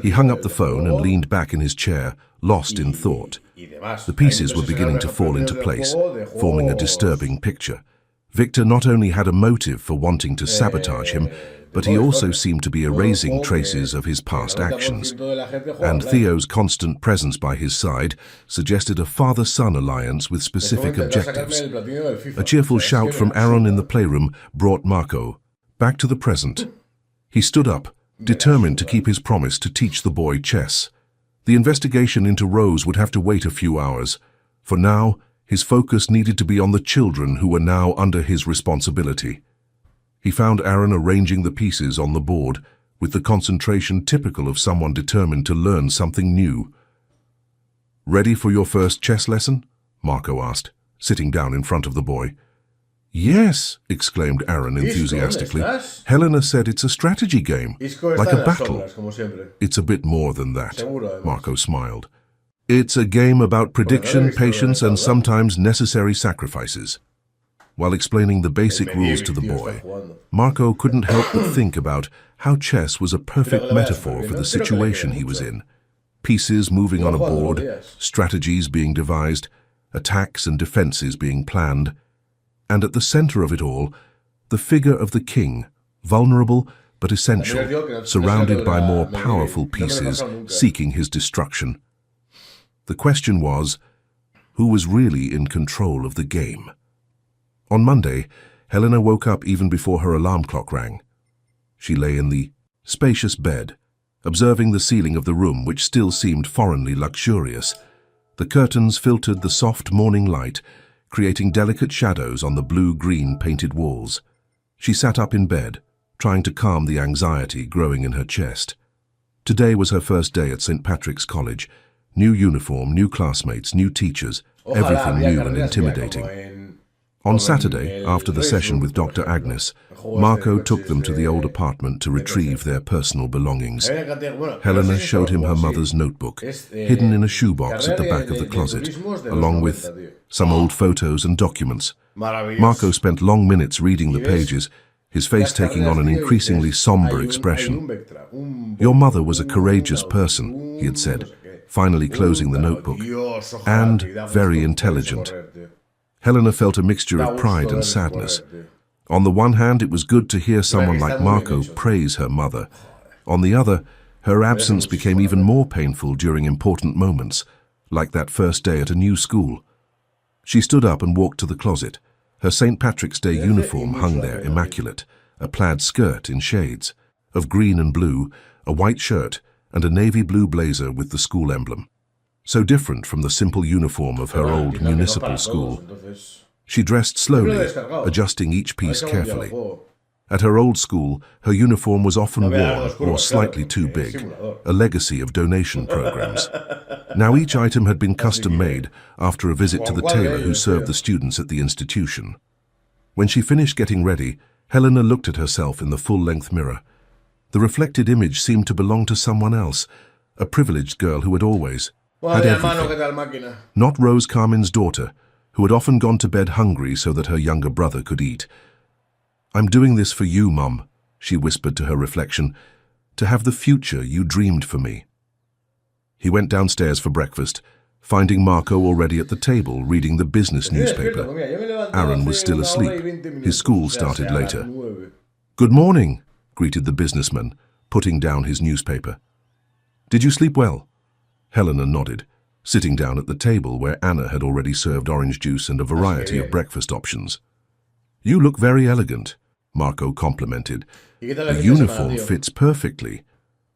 He hung up the phone and leaned back in his chair, lost in thought. The pieces were beginning to fall into place, forming a disturbing picture. Victor not only had a motive for wanting to sabotage him, but he also seemed to be erasing traces of his past actions. And Theo's constant presence by his side suggested a father-son alliance with specific objectives. A cheerful shout from Aaron in the playroom brought Marco back to the present. He stood up, determined to keep his promise to teach the boy chess. The investigation into Rose would have to wait a few hours. For now, his focus needed to be on the children who were now under his responsibility. He found Aaron arranging the pieces on the board, with the concentration typical of someone determined to learn something new. "Ready for your first chess lesson?" Marco asked, sitting down in front of the boy. "Yes," exclaimed Aaron enthusiastically. "Helena said it's a strategy game, like a battle." "It's a bit more than that," Marco smiled. "It's a game about prediction, patience, and sometimes necessary sacrifices." While explaining the basic rules to the boy, Marco couldn't help but think about how chess was a perfect metaphor for the situation he was in. Pieces moving on a board, strategies being devised, attacks and defenses being planned. And at the center of it all, the figure of the king, vulnerable but essential, surrounded by more powerful pieces seeking his destruction. The question was, who was really in control of the game. On Monday, Helena woke up even before her alarm clock rang. She lay in the spacious bed, observing the ceiling of the room, which still seemed foreignly luxurious. The curtains filtered the soft morning light, creating delicate shadows on the blue-green painted walls. She sat up in bed, trying to calm the anxiety growing in her chest. Today was her first day at St. Patrick's College. New uniform, new classmates, new teachers, everything new and intimidating. On Saturday, after the session with Dr. Agnes, Marco took them to the old apartment to retrieve their personal belongings. Helena showed him her mother's notebook, hidden in a shoebox at the back of the closet, along with some old photos and documents. Marco spent long minutes reading the pages, his face taking on an increasingly somber expression. "Your mother was a courageous person," he had said, finally closing the notebook, "and very intelligent." Helena felt a mixture of pride and sadness. On the one hand, it was good to hear someone like Marco praise her mother. On the other, her absence became even more painful during important moments, like that first day at a new school. She stood up and walked to the closet. Her St. Patrick's Day uniform hung there immaculate, a plaid skirt in shades of green and blue, a white shirt, and a navy blue blazer with the school emblem. So different from the simple uniform of her old municipal school. She dressed slowly, adjusting each piece carefully. At her old school, her uniform was often worn or slightly too big, a legacy of donation programs. Now each item had been custom-made after a visit to the tailor who served the students at the institution. When she finished getting ready, Helena looked at herself in the full-length mirror. The reflected image seemed to belong to someone else, a privileged girl who had always had everything. Not Rose Carmen's daughter, who had often gone to bed hungry so that her younger brother could eat. "I'm doing this for you, Mum," she whispered to her reflection, "to have the future you dreamed for me." He went downstairs for breakfast, finding Marco already at the table reading the business newspaper. Aaron was still asleep. His school started later. "Good morning," greeted the businessman, putting down his newspaper. "Did you sleep well?" Helena nodded, sitting down at the table where Anna had already served orange juice and a variety of breakfast options. "You look very elegant," Marco complimented. "The uniform fits perfectly."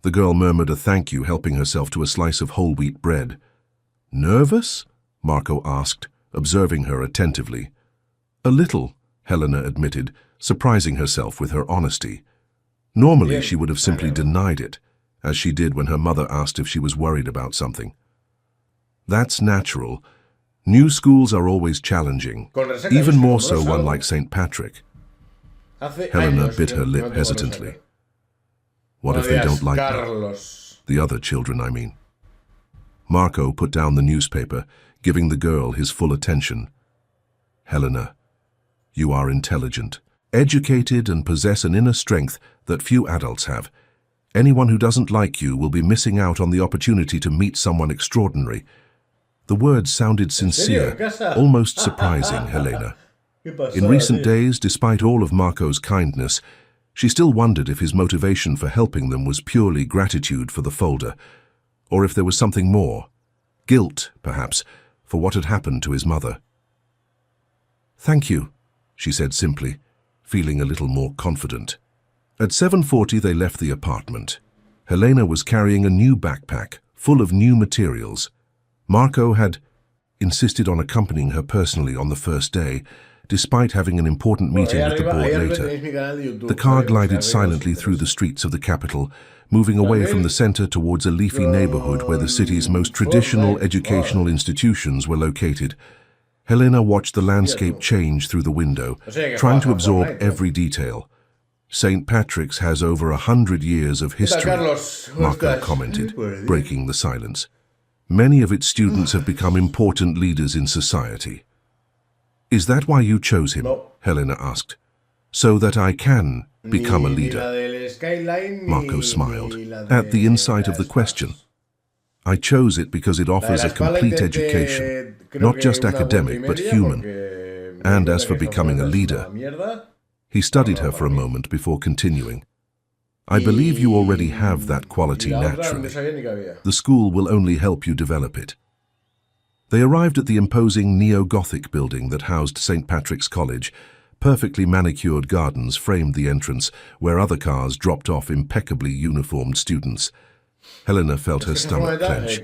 The girl murmured a thank you, helping herself to a slice of whole wheat bread. "Nervous?" Marco asked, observing her attentively. "A little," Helena admitted, surprising herself with her honesty. Normally she would have simply denied it, as she did when her mother asked if she was worried about something. "That's natural. New schools are always challenging, even more so one like St. Patrick." Helena bit her lip hesitantly. "What if they don't like me? The other children, I mean." Marco put down the newspaper, giving the girl his full attention. "Helena, you are intelligent, educated, and possess an inner strength that few adults have. Anyone who doesn't like you will be missing out on the opportunity to meet someone extraordinary." The words sounded sincere, almost surprising Helena. In recent days, despite all of Marco's kindness, she still wondered if his motivation for helping them was purely gratitude for the folder, or if there was something more, guilt, perhaps, for what had happened to his mother. "Thank you," she said simply, feeling a little more confident. At 7:40 they left the apartment. Helena was carrying a new backpack, full of new materials. Marco had insisted on accompanying her personally on the first day, despite having an important meeting with the board later. The car glided silently through the streets of the capital, moving away from the center towards a leafy neighborhood where the city's most traditional educational institutions were located. Helena watched the landscape change through the window, trying to absorb every detail. "St. Patrick's has over 100 years of history," Marco commented, breaking the silence. "Many of its students have become important leaders in society." "Is that why you chose him?" Helena asked. "So that I can become a leader?" Marco smiled at the insight of the question. "I chose it because it offers a complete education, not just academic but human. And as for becoming a leader..." He studied her for a moment before continuing. "I believe you already have that quality naturally. The school will only help you develop it." They arrived at the imposing neo-Gothic building that housed St. Patrick's College. Perfectly manicured gardens framed the entrance, where other cars dropped off impeccably uniformed students. Helena felt her stomach clench.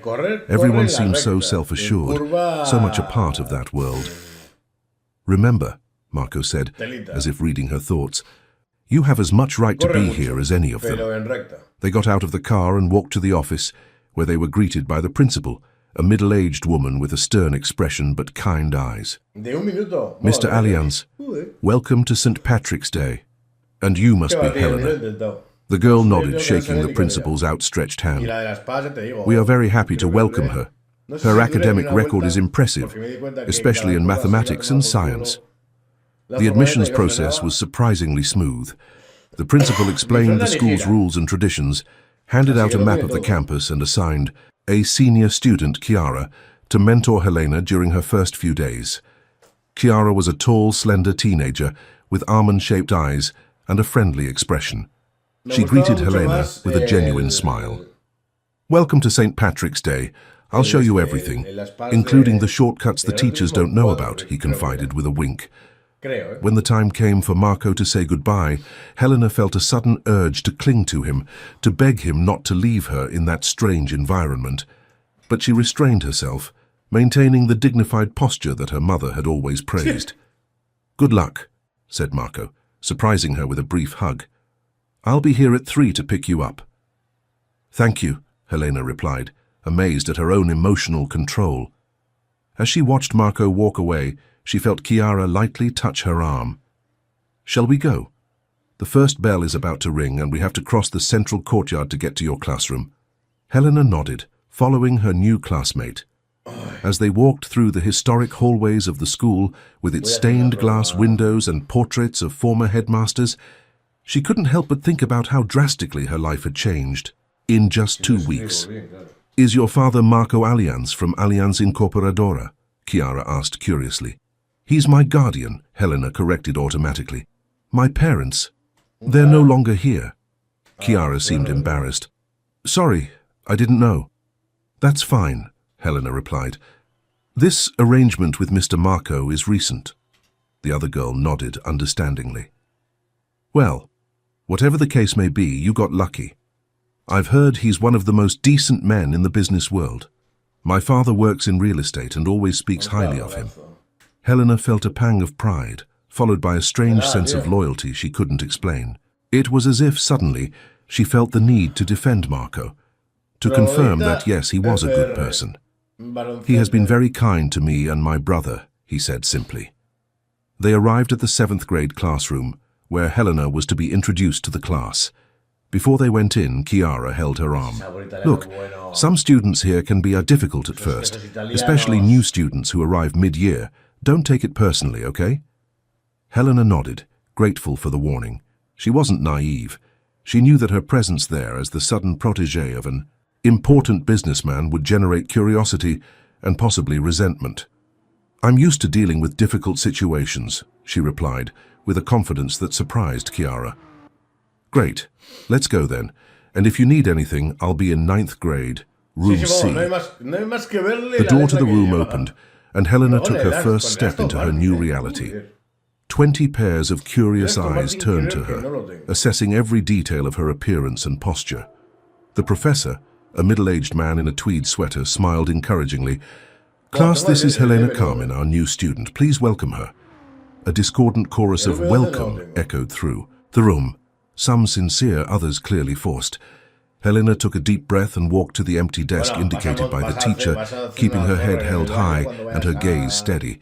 Everyone seemed so self-assured, so much a part of that world. "Remember," Marco said, as if reading her thoughts, "you have as much right to be here as any of them." They got out of the car and walked to the office, where they were greeted by the principal, a middle-aged woman with a stern expression but kind eyes. "Mr. Allianz, welcome to St. Patrick's Day. And you must be Helena." The girl nodded, shaking the principal's outstretched hand. "We are very happy to welcome her. Her academic record is impressive, especially in mathematics and science." The admissions process was surprisingly smooth. The principal explained the school's rules and traditions, handed out a map of the campus and assigned a senior student, Chiara, to mentor Helena during her first few days. Chiara was a tall, slender teenager with almond-shaped eyes and a friendly expression. She greeted Helena with a genuine smile. "Welcome to St. Patrick's Day. I'll show you everything, including the shortcuts the teachers don't know about," he confided with a wink. When the time came for Marco to say goodbye, Helena felt a sudden urge to cling to him, to beg him not to leave her in that strange environment. But she restrained herself, maintaining the dignified posture that her mother had always praised. "Good luck," said Marco, surprising her with a brief hug. "I'll be here at 3 to pick you up." "Thank you," Helena replied, amazed at her own emotional control. As she watched Marco walk away, she felt Chiara lightly touch her arm. "Shall we go? The first bell is about to ring and we have to cross the central courtyard to get to your classroom." Helena nodded, following her new classmate. As they walked through the historic hallways of the school, with its stained glass windows and portraits of former headmasters, she couldn't help but think about how drastically her life had changed in just 2 weeks. "Is your father Marco Allianz from Allianz Incorporadora?" Chiara asked curiously. "He's my guardian," Helena corrected automatically. "My parents, they're no longer here." Chiara seemed embarrassed. "Sorry, I didn't know." "That's fine," Helena replied. "This arrangement with Mr. Marco is recent." The other girl nodded understandingly. "Well, whatever the case may be, you got lucky. I've heard he's one of the most decent men in the business world. My father works in real estate and always speaks highly of him." Helena felt a pang of pride, followed by a strange sense of loyalty she couldn't explain. It was as if suddenly she felt the need to defend Marco, to confirm that yes, he was a good person. "He has been very kind to me and my brother," he said simply. They arrived at the 7th grade classroom, where Helena was to be introduced to the class. Before they went in, Chiara held her arm. "Look, some students here can be difficult at first, especially new students who arrive mid-year. Don't take it personally, okay?" Helena nodded, grateful for the warning. She wasn't naive. She knew that her presence there as the sudden protégé of an important businessman would generate curiosity and possibly resentment. "I'm used to dealing with difficult situations," she replied, with a confidence that surprised Chiara. "Great. Let's go then. And if you need anything, I'll be in 9th grade, room C." The door to the room opened, and Helena took her first step into her new reality. 20 pairs of curious eyes turned to her, assessing every detail of her appearance and posture. The professor, a middle-aged man in a tweed sweater, smiled encouragingly. "Class, this is Helena Carmen, our new student. Please welcome her." A discordant chorus of "welcome" echoed through the room, some sincere, others clearly forced. Helena took a deep breath and walked to the empty desk indicated by the teacher, keeping her head held high and her gaze steady.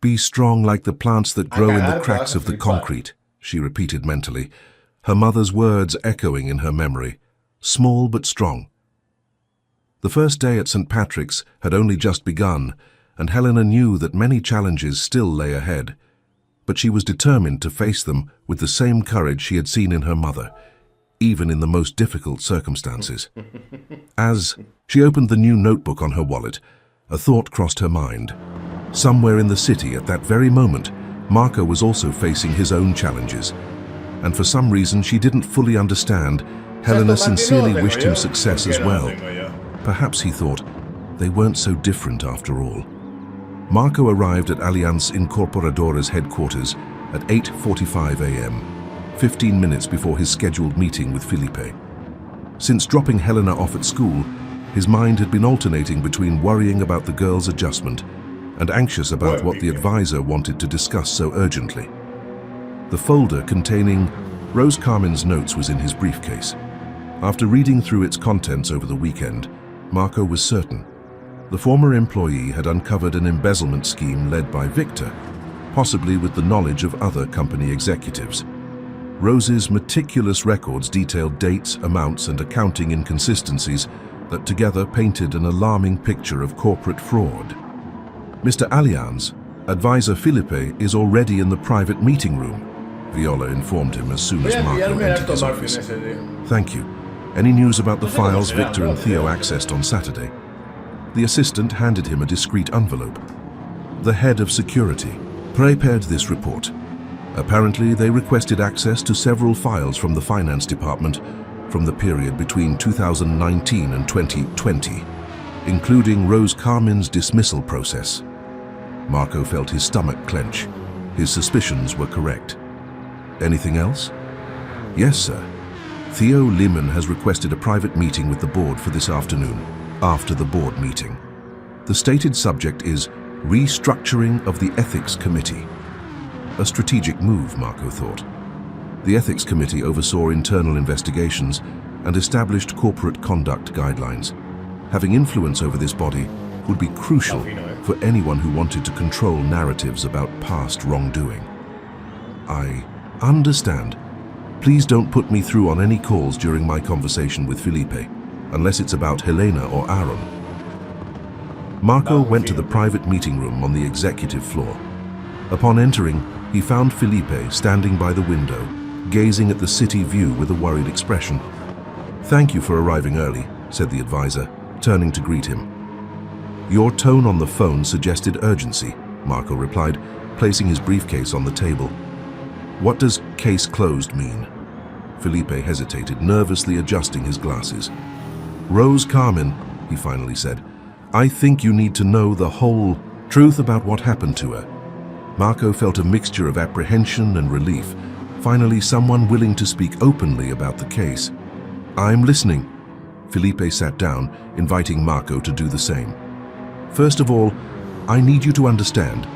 "Be strong like the plants that grow in the cracks of the concrete," she repeated mentally, her mother's words echoing in her memory. Small but strong. The first day at St. Patrick's had only just begun, and Helena knew that many challenges still lay ahead. But she was determined to face them with the same courage she had seen in her mother, even in the most difficult circumstances. As she opened the new notebook on her wallet, a thought crossed her mind. Somewhere in the city at that very moment, Marco was also facing his own challenges. And for some reason she didn't fully understand, Helena sincerely wished him success as well. Perhaps, he thought, They weren't so different after all. Marco arrived at Alianza Incorporadora's headquarters at 8:45 a.m., 15 minutes before his scheduled meeting with Felipe. Since dropping Helena off at school, his mind had been alternating between worrying about the girl's adjustment and anxious about what the advisor wanted to discuss so urgently. The folder containing Rose Carmen's notes was in his briefcase. After reading through its contents over the weekend, Marco was certain. The former employee had uncovered an embezzlement scheme led by Victor, possibly with the knowledge of other company executives. Rose's meticulous records detailed dates, amounts, and accounting inconsistencies that together painted an alarming picture of corporate fraud. Mr. Alianza, advisor Felipe, is already in the private meeting room, Viola informed him as soon as Marco entered his office. Thank you. Any news about the files Victor and Theo accessed on Saturday? The assistant handed him a discreet envelope. The head of security prepared this report. Apparently, they requested access to several files from the finance department from the period between 2019 and 2020, including Rose Carmen's dismissal process. Marco felt his stomach clench. His suspicions were correct. Anything else? Yes, sir. Theo Lehman has requested a private meeting with the board for this afternoon, after the board meeting. The stated subject is restructuring of the ethics committee. A strategic move, Marco thought. The ethics committee oversaw internal investigations and established corporate conduct guidelines. Having influence over this body would be crucial for anyone who wanted to control narratives about past wrongdoing. I understand. Please don't put me through on any calls during my conversation with Felipe, unless it's about Helena or Aaron. Marco went to the private meeting room on the executive floor. Upon entering, he found Felipe standing by the window, gazing at the city view with a worried expression. "Thank you for arriving early," said the advisor, turning to greet him. "Your tone on the phone suggested urgency," Marco replied, placing his briefcase on the table. "What does case closed mean?" Felipe hesitated, nervously adjusting his glasses. "Rose Carmen," he finally said, "I think you need to know the whole truth about what happened to her." Marco felt a mixture of apprehension and relief. Finally, someone willing to speak openly about the case. "I'm listening." Felipe sat down, inviting Marco to do the same. "First of all, I need you to understand.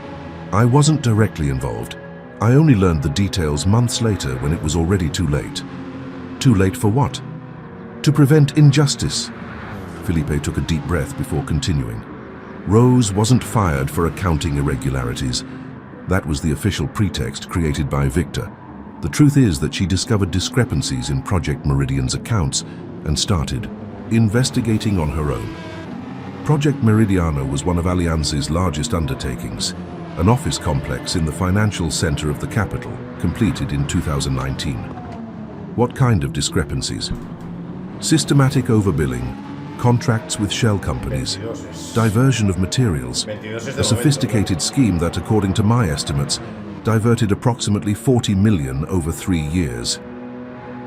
I wasn't directly involved. I only learned the details months later when it was already too late." "Too late for what?" "To prevent injustice." Felipe took a deep breath before continuing. "Rose wasn't fired for accounting irregularities. That was the official pretext created by Victor. The truth is that she discovered discrepancies in Project Meridian's accounts and started investigating on her own. Project Meridiano was one of Alianza's largest undertakings, an office complex in the financial center of the capital, completed in 2019. What kind of discrepancies? Systematic overbilling, contracts with shell companies, diversion of materials, a sophisticated scheme that, according to my estimates, diverted approximately 40 million over 3 years.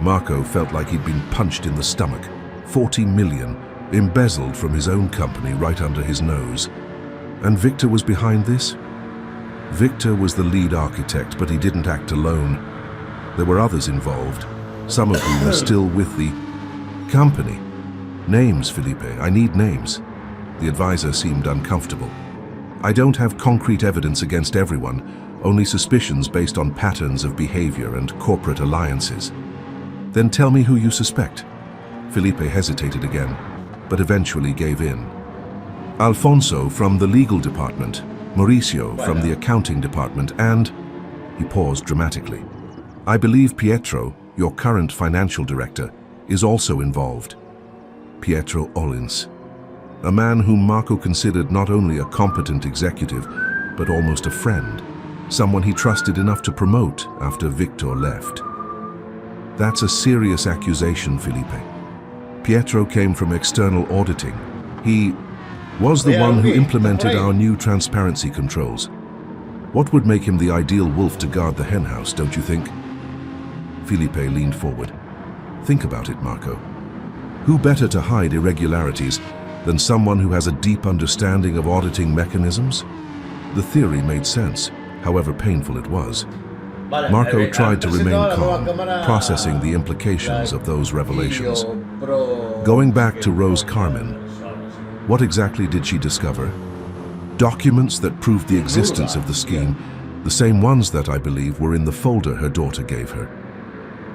Marco felt like he'd been punched in the stomach. 40 million, embezzled from his own company right under his nose. And Victor was behind this? Victor was the lead architect, but he didn't act alone. There were others involved, some of whom are still with the company. Names, Felipe, I need names. The advisor seemed uncomfortable. I don't have concrete evidence against everyone, only suspicions based on patterns of behavior and corporate alliances. Then tell me who you suspect. Felipe hesitated again, but eventually gave in. Alfonso from the legal department, Mauricio from the accounting department, and... He paused dramatically. I believe Pietro, your current financial director, is also involved. Pietro Olins, a man whom Marco considered not only a competent executive, but almost a friend, someone he trusted enough to promote after Victor left. That's a serious accusation, Felipe. Pietro came from external auditing. He was the one who implemented our new transparency controls. What would make him the ideal wolf to guard the henhouse, don't you think? Felipe leaned forward. Think about it, Marco. Who better to hide irregularities than someone who has a deep understanding of auditing mechanisms? The theory made sense, however painful it was. Marco tried to remain calm, processing the implications of those revelations. Going back to Rose Carmen, what exactly did she discover? Documents that proved the existence of the scheme, the same ones that I believe were in the folder her daughter gave her.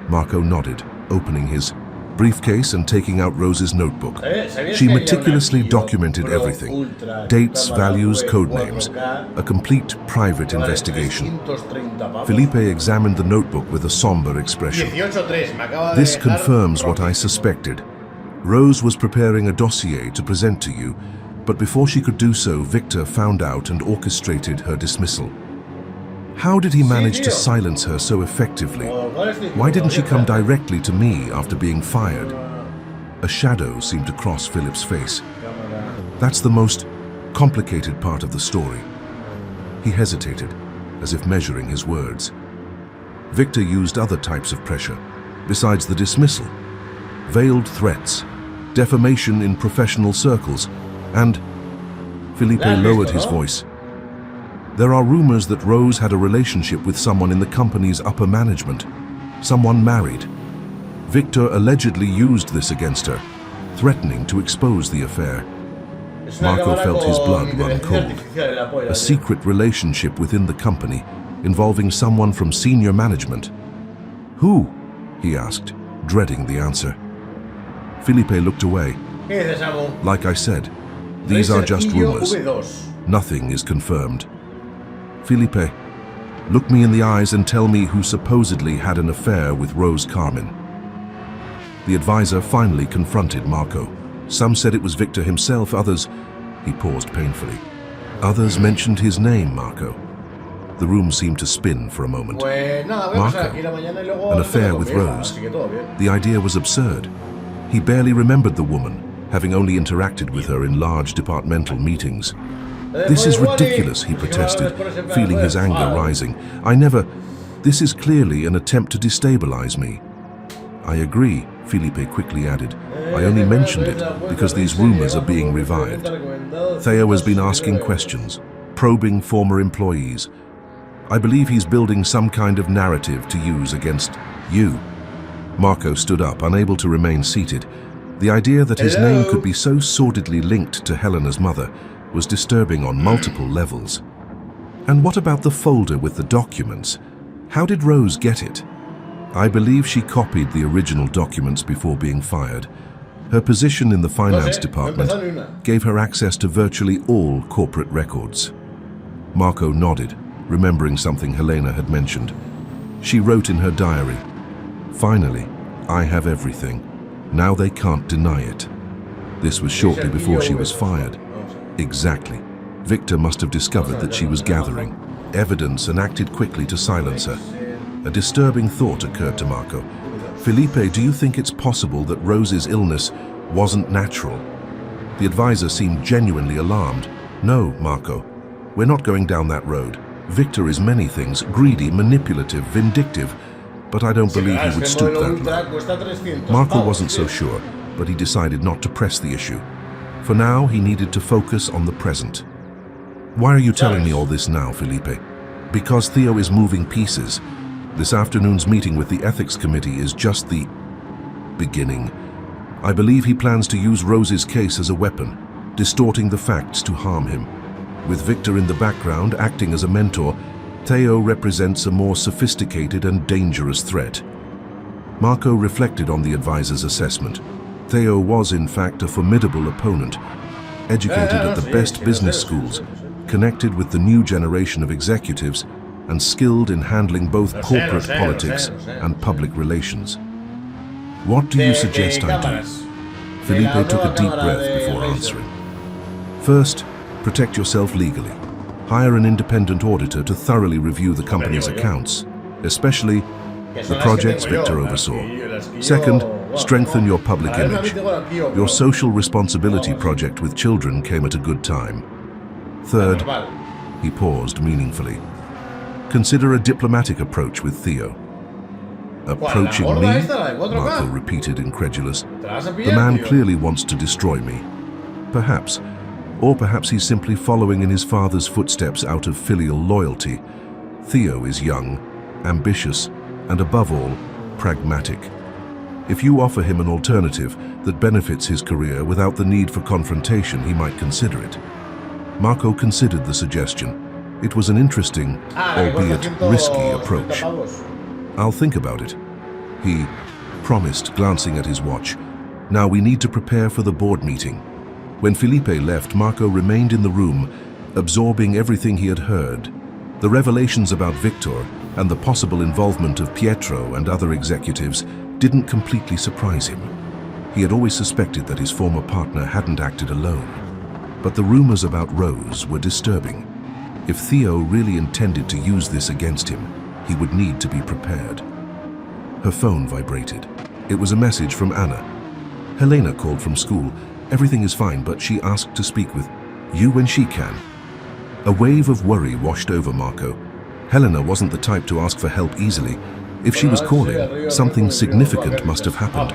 Marco nodded, opening his briefcase and taking out Rose's notebook. She meticulously documented everything: dates, values, code names. A complete private investigation. Felipe examined the notebook with a somber expression. This confirms what I suspected. Rose was preparing a dossier to present to you, but before she could do so, Victor found out and orchestrated her dismissal. How did he manage to silence her so effectively? Why didn't she come directly to me after being fired? A shadow seemed to cross Philip's face. That's the most complicated part of the story. He hesitated, as if measuring his words. Victor used other types of pressure, besides the dismissal: veiled threats, defamation in professional circles, and... Felipe lowered his voice. There are rumors that Rose had a relationship with someone in the company's upper management, someone married. Victor allegedly used this against her, threatening to expose the affair. Marco felt his blood run cold. A secret relationship within the company, involving someone from senior management. Who? He asked, dreading the answer. Felipe looked away. Like I said, these are just rumors. Nothing is confirmed. Felipe, look me in the eyes and tell me who supposedly had an affair with Rose Carmen. The advisor finally confronted Marco. Some said it was Victor himself, others... He paused painfully. Others mentioned his name, Marco. The room seemed to spin for a moment. Marco, an affair with Rose. The idea was absurd. He barely remembered the woman, having only interacted with her in large departmental meetings. This is ridiculous, he protested, feeling his anger rising. This is clearly an attempt to destabilize me. I agree, Felipe quickly added. I only mentioned it because these rumors are being revived. Theo has been asking questions, probing former employees. I believe he's building some kind of narrative to use against you. Marco stood up, unable to remain seated. The idea that his name could be so sordidly linked to Helena's mother was disturbing on multiple levels. And what about the folder with the documents? How did Rose get it? I believe she copied the original documents before being fired. Her position in the finance department gave her access to virtually all corporate records. Marco nodded, remembering something Helena had mentioned. She wrote in her diary, "Finally, I have everything. Now they can't deny it." This was shortly before she was fired. Exactly. Victor must have discovered that she was gathering evidence and acted quickly to silence her. A disturbing thought occurred to Marco. Felipe, do you think it's possible that Rose's illness wasn't natural? The advisor seemed genuinely alarmed. No, Marco. We're not going down that road. Victor is many things: greedy, manipulative, vindictive. But I don't believe he would stoop that low. Marco wasn't so sure, but he decided not to press the issue. For now, he needed to focus on the present. Why are you telling me all this now, Felipe? Because Theo is moving pieces. This afternoon's meeting with the ethics committee is just the beginning. I believe he plans to use Rose's case as a weapon, distorting the facts to harm him. With Victor in the background, acting as a mentor, Theo represents a more sophisticated and dangerous threat. Marco reflected on the advisor's assessment. Theo was, in fact, a formidable opponent, educated at the best business schools, connected with the new generation of executives, and skilled in handling both corporate politics and public relations. What do you suggest I do? Felipe took a deep breath before answering. First, protect yourself legally. Hire an independent auditor to thoroughly review the company's accounts, especially the projects Victor oversaw. Second, strengthen your public image. Your social responsibility project with children came at a good time. Third, he paused meaningfully. Consider a diplomatic approach with Theo. Approaching me? Marco repeated, incredulous. The man clearly wants to destroy me. Perhaps. Or perhaps he's simply following in his father's footsteps out of filial loyalty. Theo is young, ambitious, and above all, pragmatic. If you offer him an alternative that benefits his career without the need for confrontation, he might consider it. Marco considered the suggestion. It was an interesting, albeit risky, approach. I'll think about it, he promised, glancing at his watch. Now we need to prepare for the board meeting. When Felipe left, Marco remained in the room, absorbing everything he had heard. The revelations about Victor and the possible involvement of Pietro and other executives didn't completely surprise him. He had always suspected that his former partner hadn't acted alone. But the rumors about Rose were disturbing. If Theo really intended to use this against him, he would need to be prepared. Her phone vibrated. It was a message from Anna. Helena called from school. Everything is fine, but she asked to speak with you when she can. A wave of worry washed over Marco. Helena wasn't the type to ask for help easily. If she was calling, something significant must have happened.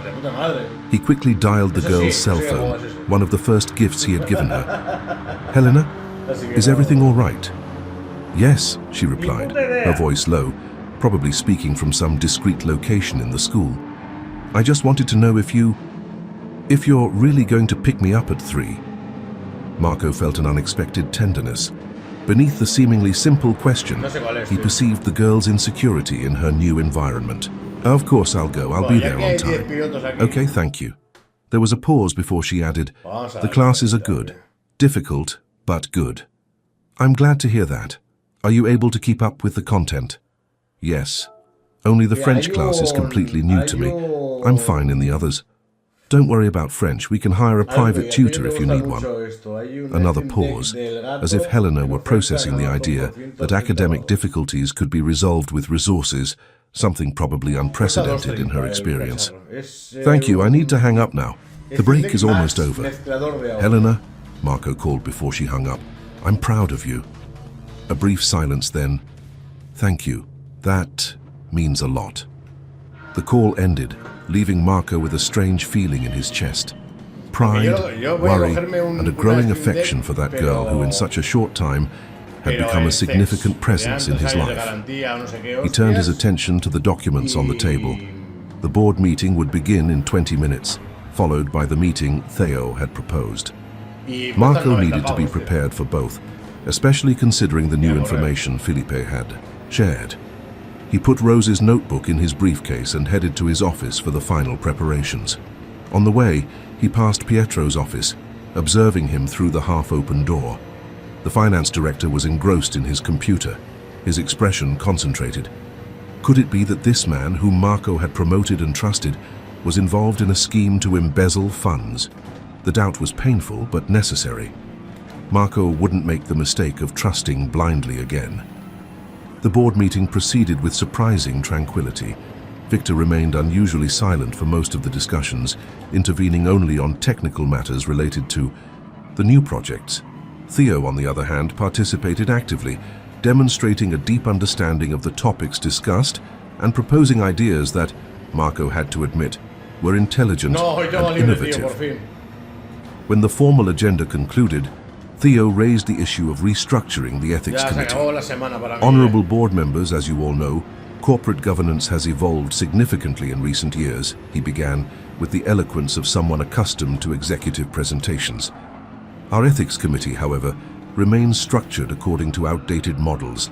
He quickly dialed the girl's cell phone, one of the first gifts he had given her. Helena, is everything all right? Yes, she replied, her voice low, probably speaking from some discreet location in the school. I just wanted to know if you're really going to pick me up at 3. Marco felt an unexpected tenderness. Beneath the seemingly simple question, he perceived the girl's insecurity in her new environment. Of course I'll go, I'll be there on time. Okay, thank you. There was a pause before she added, the classes are good. Difficult, but good. I'm glad to hear that. Are you able to keep up with the content? Yes. Only the French class is completely new to me. I'm fine in the others. Don't worry about French, we can hire a private tutor if you need one. Another pause, as if Helena were processing the idea that academic difficulties could be resolved with resources, something probably unprecedented in her experience. Thank you, I need to hang up now. The break is almost over. Helena, Marco called before she hung up, I'm proud of you. A brief silence then. Thank you. That means a lot. The call ended, leaving Marco with a strange feeling in his chest. Pride, worry, and a growing affection for that girl who in such a short time had become a significant presence in his life. He turned his attention to the documents on the table. The board meeting would begin in 20 minutes, followed by the meeting Theo had proposed. Marco needed to be prepared for both, especially considering the new information Felipe had shared. He put Rose's notebook in his briefcase and headed to his office for the final preparations. On the way, he passed Pietro's office, observing him through the half-open door. The finance director was engrossed in his computer, his expression concentrated. Could it be that this man, whom Marco had promoted and trusted, was involved in a scheme to embezzle funds? The doubt was painful but necessary. Marco wouldn't make the mistake of trusting blindly again. The board meeting proceeded with surprising tranquility. Victor remained unusually silent for most of the discussions, intervening only on technical matters related to the new projects. Theo, on the other hand, participated actively, demonstrating a deep understanding of the topics discussed and proposing ideas that, Marco had to admit, were intelligent and innovative. When the formal agenda concluded, Theo raised the issue of restructuring the ethics committee. Honorable board members, as you all know, corporate governance has evolved significantly in recent years, he began, with the eloquence of someone accustomed to executive presentations. Our ethics committee, however, remains structured according to outdated models.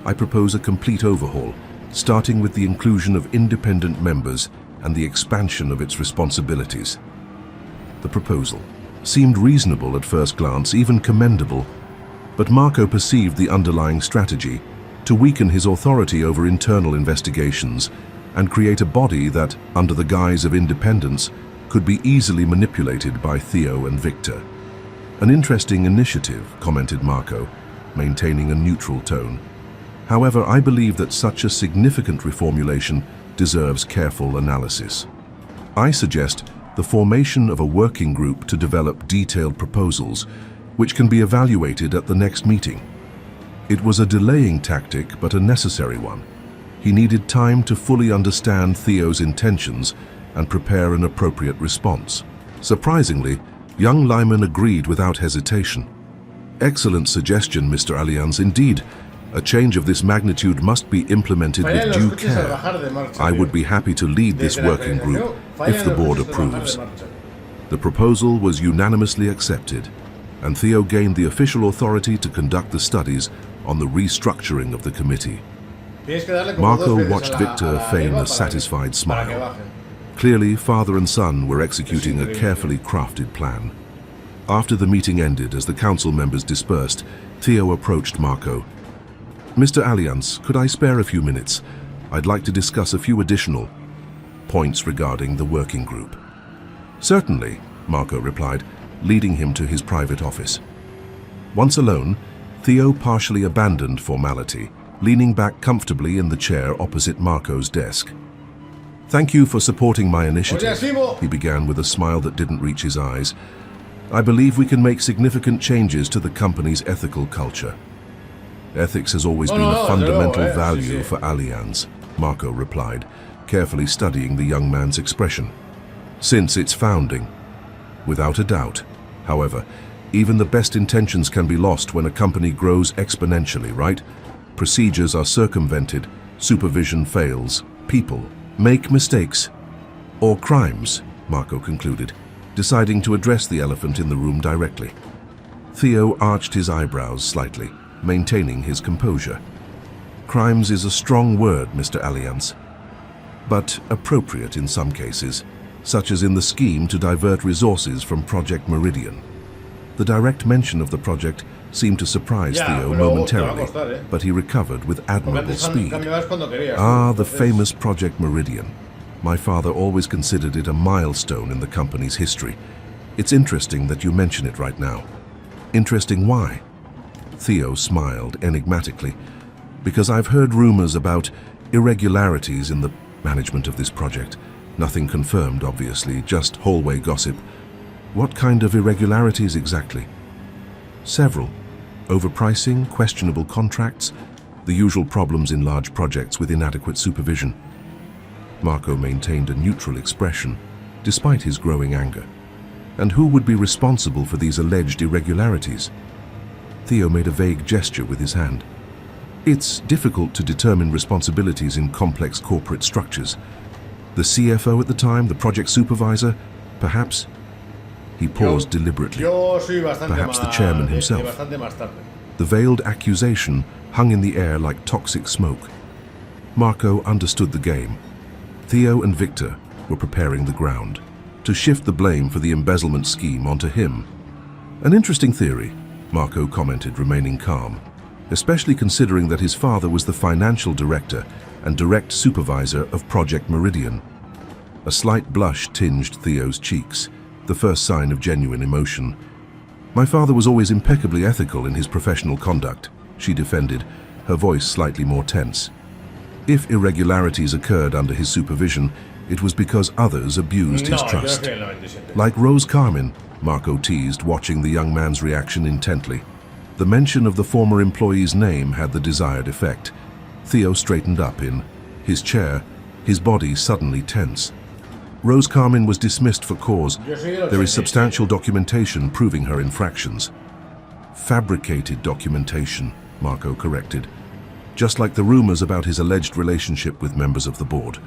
I propose a complete overhaul, starting with the inclusion of independent members and the expansion of its responsibilities. The proposal seemed reasonable at first glance, even commendable, but Marco perceived the underlying strategy to weaken his authority over internal investigations and create a body that, under the guise of independence, could be easily manipulated by Theo and Victor. An interesting initiative, commented Marco, maintaining a neutral tone. However, I believe that such a significant reformulation deserves careful analysis. I suggest the formation of a working group to develop detailed proposals, which can be evaluated at the next meeting. It was a delaying tactic, but a necessary one. He needed time to fully understand Theo's intentions and prepare an appropriate response. Surprisingly, Young Lyman agreed without hesitation. Excellent suggestion, Mr. Allianz. Indeed, a change of this magnitude must be implemented with due care. I would be happy to lead this working group if the board approves. The proposal was unanimously accepted, and Theo gained the official authority to conduct the studies on the restructuring of the committee. Marco watched Victor feign a satisfied smile. Clearly, father and son were executing a carefully crafted plan. After the meeting ended, as the council members dispersed, Theo approached Marco. Mr. Allianz, could I spare a few minutes? I'd like to discuss a few additional points regarding the working group. Certainly, Marco replied, leading him to his private office. Once alone, Theo partially abandoned formality, leaning back comfortably in the chair opposite Marco's desk. Thank you for supporting my initiative, he began with a smile that didn't reach his eyes. I believe we can make significant changes to the company's ethical culture. Ethics has always been a fundamental value for Allianz, Marco replied, carefully studying the young man's expression. Since its founding. Without a doubt. However, even the best intentions can be lost when a company grows exponentially, right? Procedures are circumvented, supervision fails, people make mistakes. Or crimes, Marco concluded, deciding to address the elephant in the room directly. Theo arched his eyebrows slightly, maintaining his composure. Crimes is a strong word, Mr. Allianz, but appropriate in some cases, such as in the scheme to divert resources from Project Meridian. The direct mention of the project seemed to surprise Theo momentarily, but he recovered with admirable speed. Ah, the famous Project Meridian. My father always considered it a milestone in the company's history. It's interesting that you mention it right now. Interesting why? Theo smiled enigmatically. Because I've heard rumors about irregularities in the management of this project. Nothing confirmed, obviously, just hallway gossip. What kind of irregularities exactly? Several. Overpricing, questionable contracts, the usual problems in large projects with inadequate supervision. Marco maintained a neutral expression, despite his growing anger. And who would be responsible for these alleged irregularities? Theo made a vague gesture with his hand. It's difficult to determine responsibilities in complex corporate structures. The CFO at the time, the project supervisor, perhaps? He paused deliberately. Perhaps the chairman himself. The veiled accusation hung in the air like toxic smoke. Marco understood the game. Theo and Victor were preparing the ground to shift the blame for the embezzlement scheme onto him. An interesting theory, Marco commented, remaining calm, especially considering that his father was the financial director and direct supervisor of Project Meridian. A slight blush tinged Theo's cheeks, the first sign of genuine emotion. My father was always impeccably ethical in his professional conduct, she defended, her voice slightly more tense. If irregularities occurred under his supervision, it was because others abused his trust. Like Rose Carmin, Marco teased, watching the young man's reaction intently. The mention of the former employee's name had the desired effect. Theo straightened up in his chair, his body suddenly tense. Rose Carmin was dismissed for cause. There is substantial documentation proving her infractions. Fabricated documentation, Marco corrected. Just like the rumors about his alleged relationship with members of the board.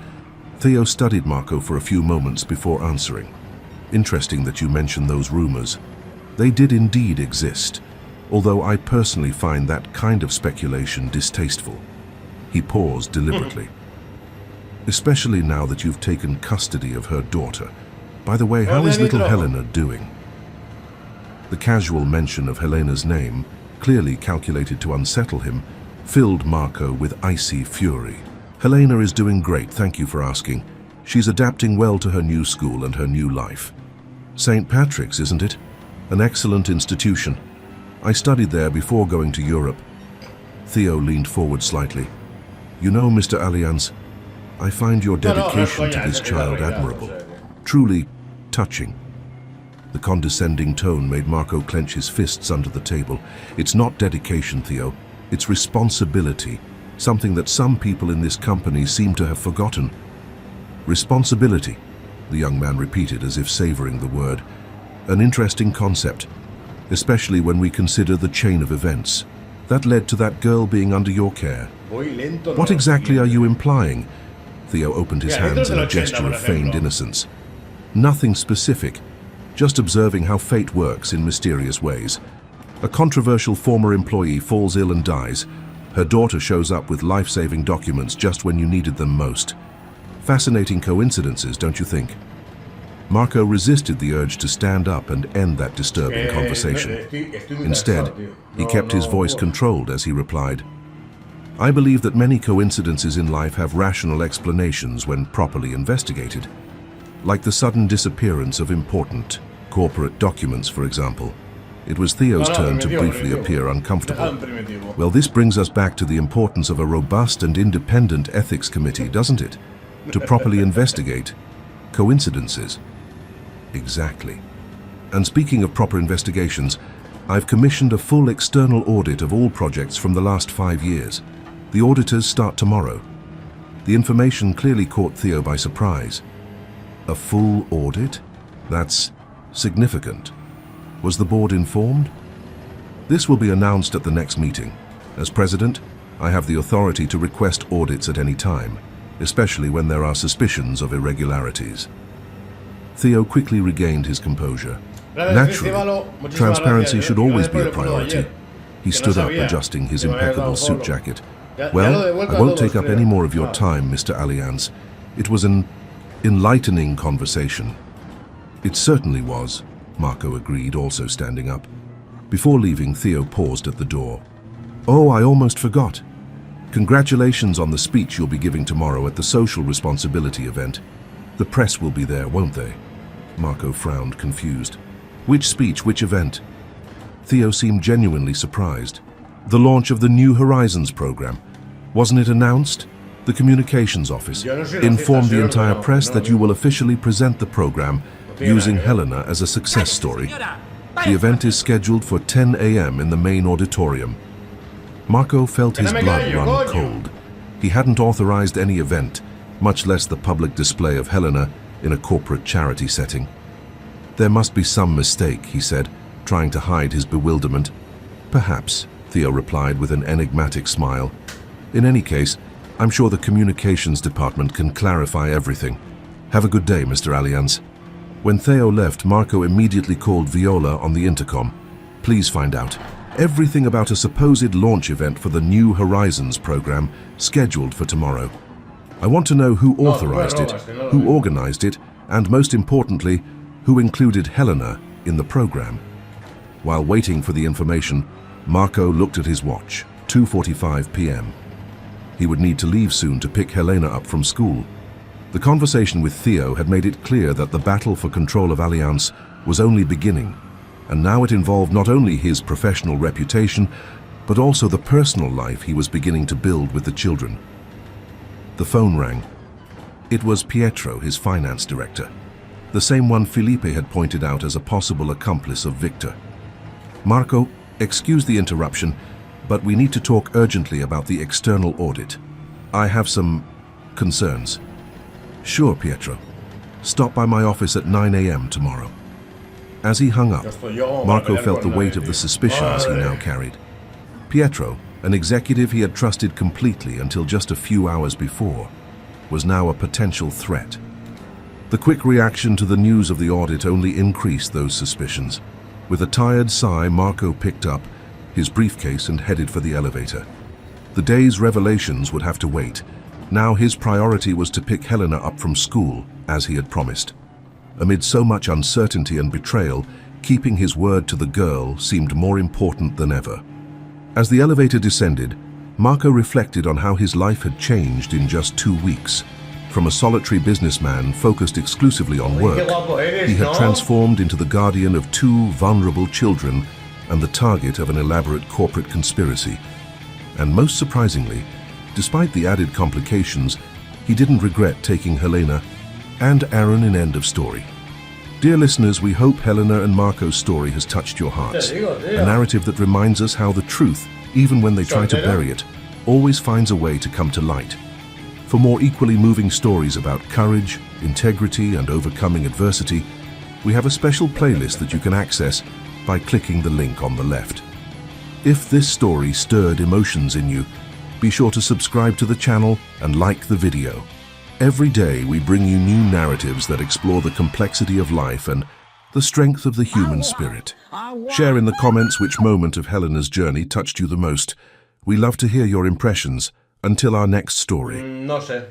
Theo studied Marco for a few moments before answering. Interesting that you mention those rumors. They did indeed exist, although I personally find that kind of speculation distasteful. He paused deliberately. Especially now that you've taken custody of her daughter. By the way, how is little Helena doing? The casual mention of Helena's name, clearly calculated to unsettle him, filled Marco with icy fury. Helena is doing great, thank you for asking. She's adapting well to her new school and her new life. St. Patrick's, isn't it? An excellent institution. I studied there before going to Europe. Theo leaned forward slightly. You know, Mr. Allianz, I find your dedication to this child admirable, truly touching. The condescending tone made Marco clench his fists under the table. It's not dedication, Theo. It's responsibility, something that some people in this company seem to have forgotten. Responsibility, the young man repeated as if savoring the word. An interesting concept, especially when we consider the chain of events that led to that girl being under your care. What exactly are you implying? Theo opened his hands in a gesture of feigned innocence. Nothing specific, just observing how fate works in mysterious ways. A controversial former employee falls ill and dies. Her daughter shows up with life-saving documents just when you needed them most. Fascinating coincidences, don't you think? Marco resisted the urge to stand up and end that disturbing conversation. Instead, he kept his voice controlled as he replied, I believe that many coincidences in life have rational explanations when properly investigated. Like the sudden disappearance of important corporate documents, for example. It was Theo's turn to briefly appear uncomfortable. Well, this brings us back to the importance of a robust and independent ethics committee, doesn't it? To properly investigate coincidences. Exactly. And speaking of proper investigations, I've commissioned a full external audit of all projects from the last 5 years. The auditors start tomorrow. The information clearly caught Theo by surprise. A full audit? That's significant. Was the board informed? This will be announced at the next meeting. As president, I have the authority to request audits at any time, especially when there are suspicions of irregularities. Theo quickly regained his composure. Naturally, transparency should always be a priority. He stood up, adjusting his impeccable suit jacket. Well, I won't take up any more of your time, Mr. Allianz. It was an enlightening conversation. It certainly was, Marco agreed, also standing up. Before leaving, Theo paused at the door. Oh, I almost forgot. Congratulations on the speech you'll be giving tomorrow at the social responsibility event. The press will be there, won't they? Marco frowned, confused. Which speech, which event? Theo seemed genuinely surprised. The launch of the New Horizons program. Wasn't it announced? The communications office informed the entire press that you will officially present the program using Helena as a success story. The event is scheduled for 10 a.m. in the main auditorium. Marco felt his blood run cold. He hadn't authorized any event, much less the public display of Helena in a corporate charity setting. There must be some mistake, he said, trying to hide his bewilderment. Perhaps, Theo replied with an enigmatic smile. In any case, I'm sure the communications department can clarify everything. Have a good day, Mr. Allianz. When Theo left, Marco immediately called Viola on the intercom. Please find out everything about a supposed launch event for the New Horizons program scheduled for tomorrow. I want to know who authorized it, who organized it, and most importantly, who included Helena in the program. While waiting for the information, Marco looked at his watch, 2:45 p.m. He would need to leave soon to pick Helena up from school. The conversation with Theo had made it clear that the battle for control of Allianz was only beginning, and now it involved not only his professional reputation, but also the personal life he was beginning to build with the children. The phone rang. It was Pietro, his finance director, the same one Felipe had pointed out as a possible accomplice of Victor. Marco, excuse the interruption, but we need to talk urgently about the external audit. I have some concerns. Sure, Pietro. Stop by my office at 9 a.m. tomorrow. As he hung up, Marco felt the weight of the suspicions he now carried. Pietro, an executive he had trusted completely until just a few hours before, was now a potential threat. The quick reaction to the news of the audit only increased those suspicions. With a tired sigh, Marco picked up his briefcase and headed for the elevator. The day's revelations would have to wait. Now his priority was to pick Helena up from school, as he had promised. Amid so much uncertainty and betrayal, keeping his word to the girl seemed more important than ever. As the elevator descended, Marco reflected on how his life had changed in just 2 weeks. From a solitary businessman focused exclusively on work, he had transformed into the guardian of 2 vulnerable children and the target of an elaborate corporate conspiracy. And most surprisingly, despite the added complications, he didn't regret taking Helena and Aaron in end of story. Dear listeners, we hope Helena and Marco's story has touched your hearts. A narrative that reminds us how the truth, even when they try to bury it, always finds a way to come to light. For more equally moving stories about courage, integrity, and overcoming adversity, we have a special playlist that you can access by clicking the link on the left. If this story stirred emotions in you, be sure to subscribe to the channel and like the video. Every day we bring you new narratives that explore the complexity of life and the strength of the human spirit. Share in the comments which moment of Helena's journey touched you the most. We love to hear your impressions. Until our next story. No sé.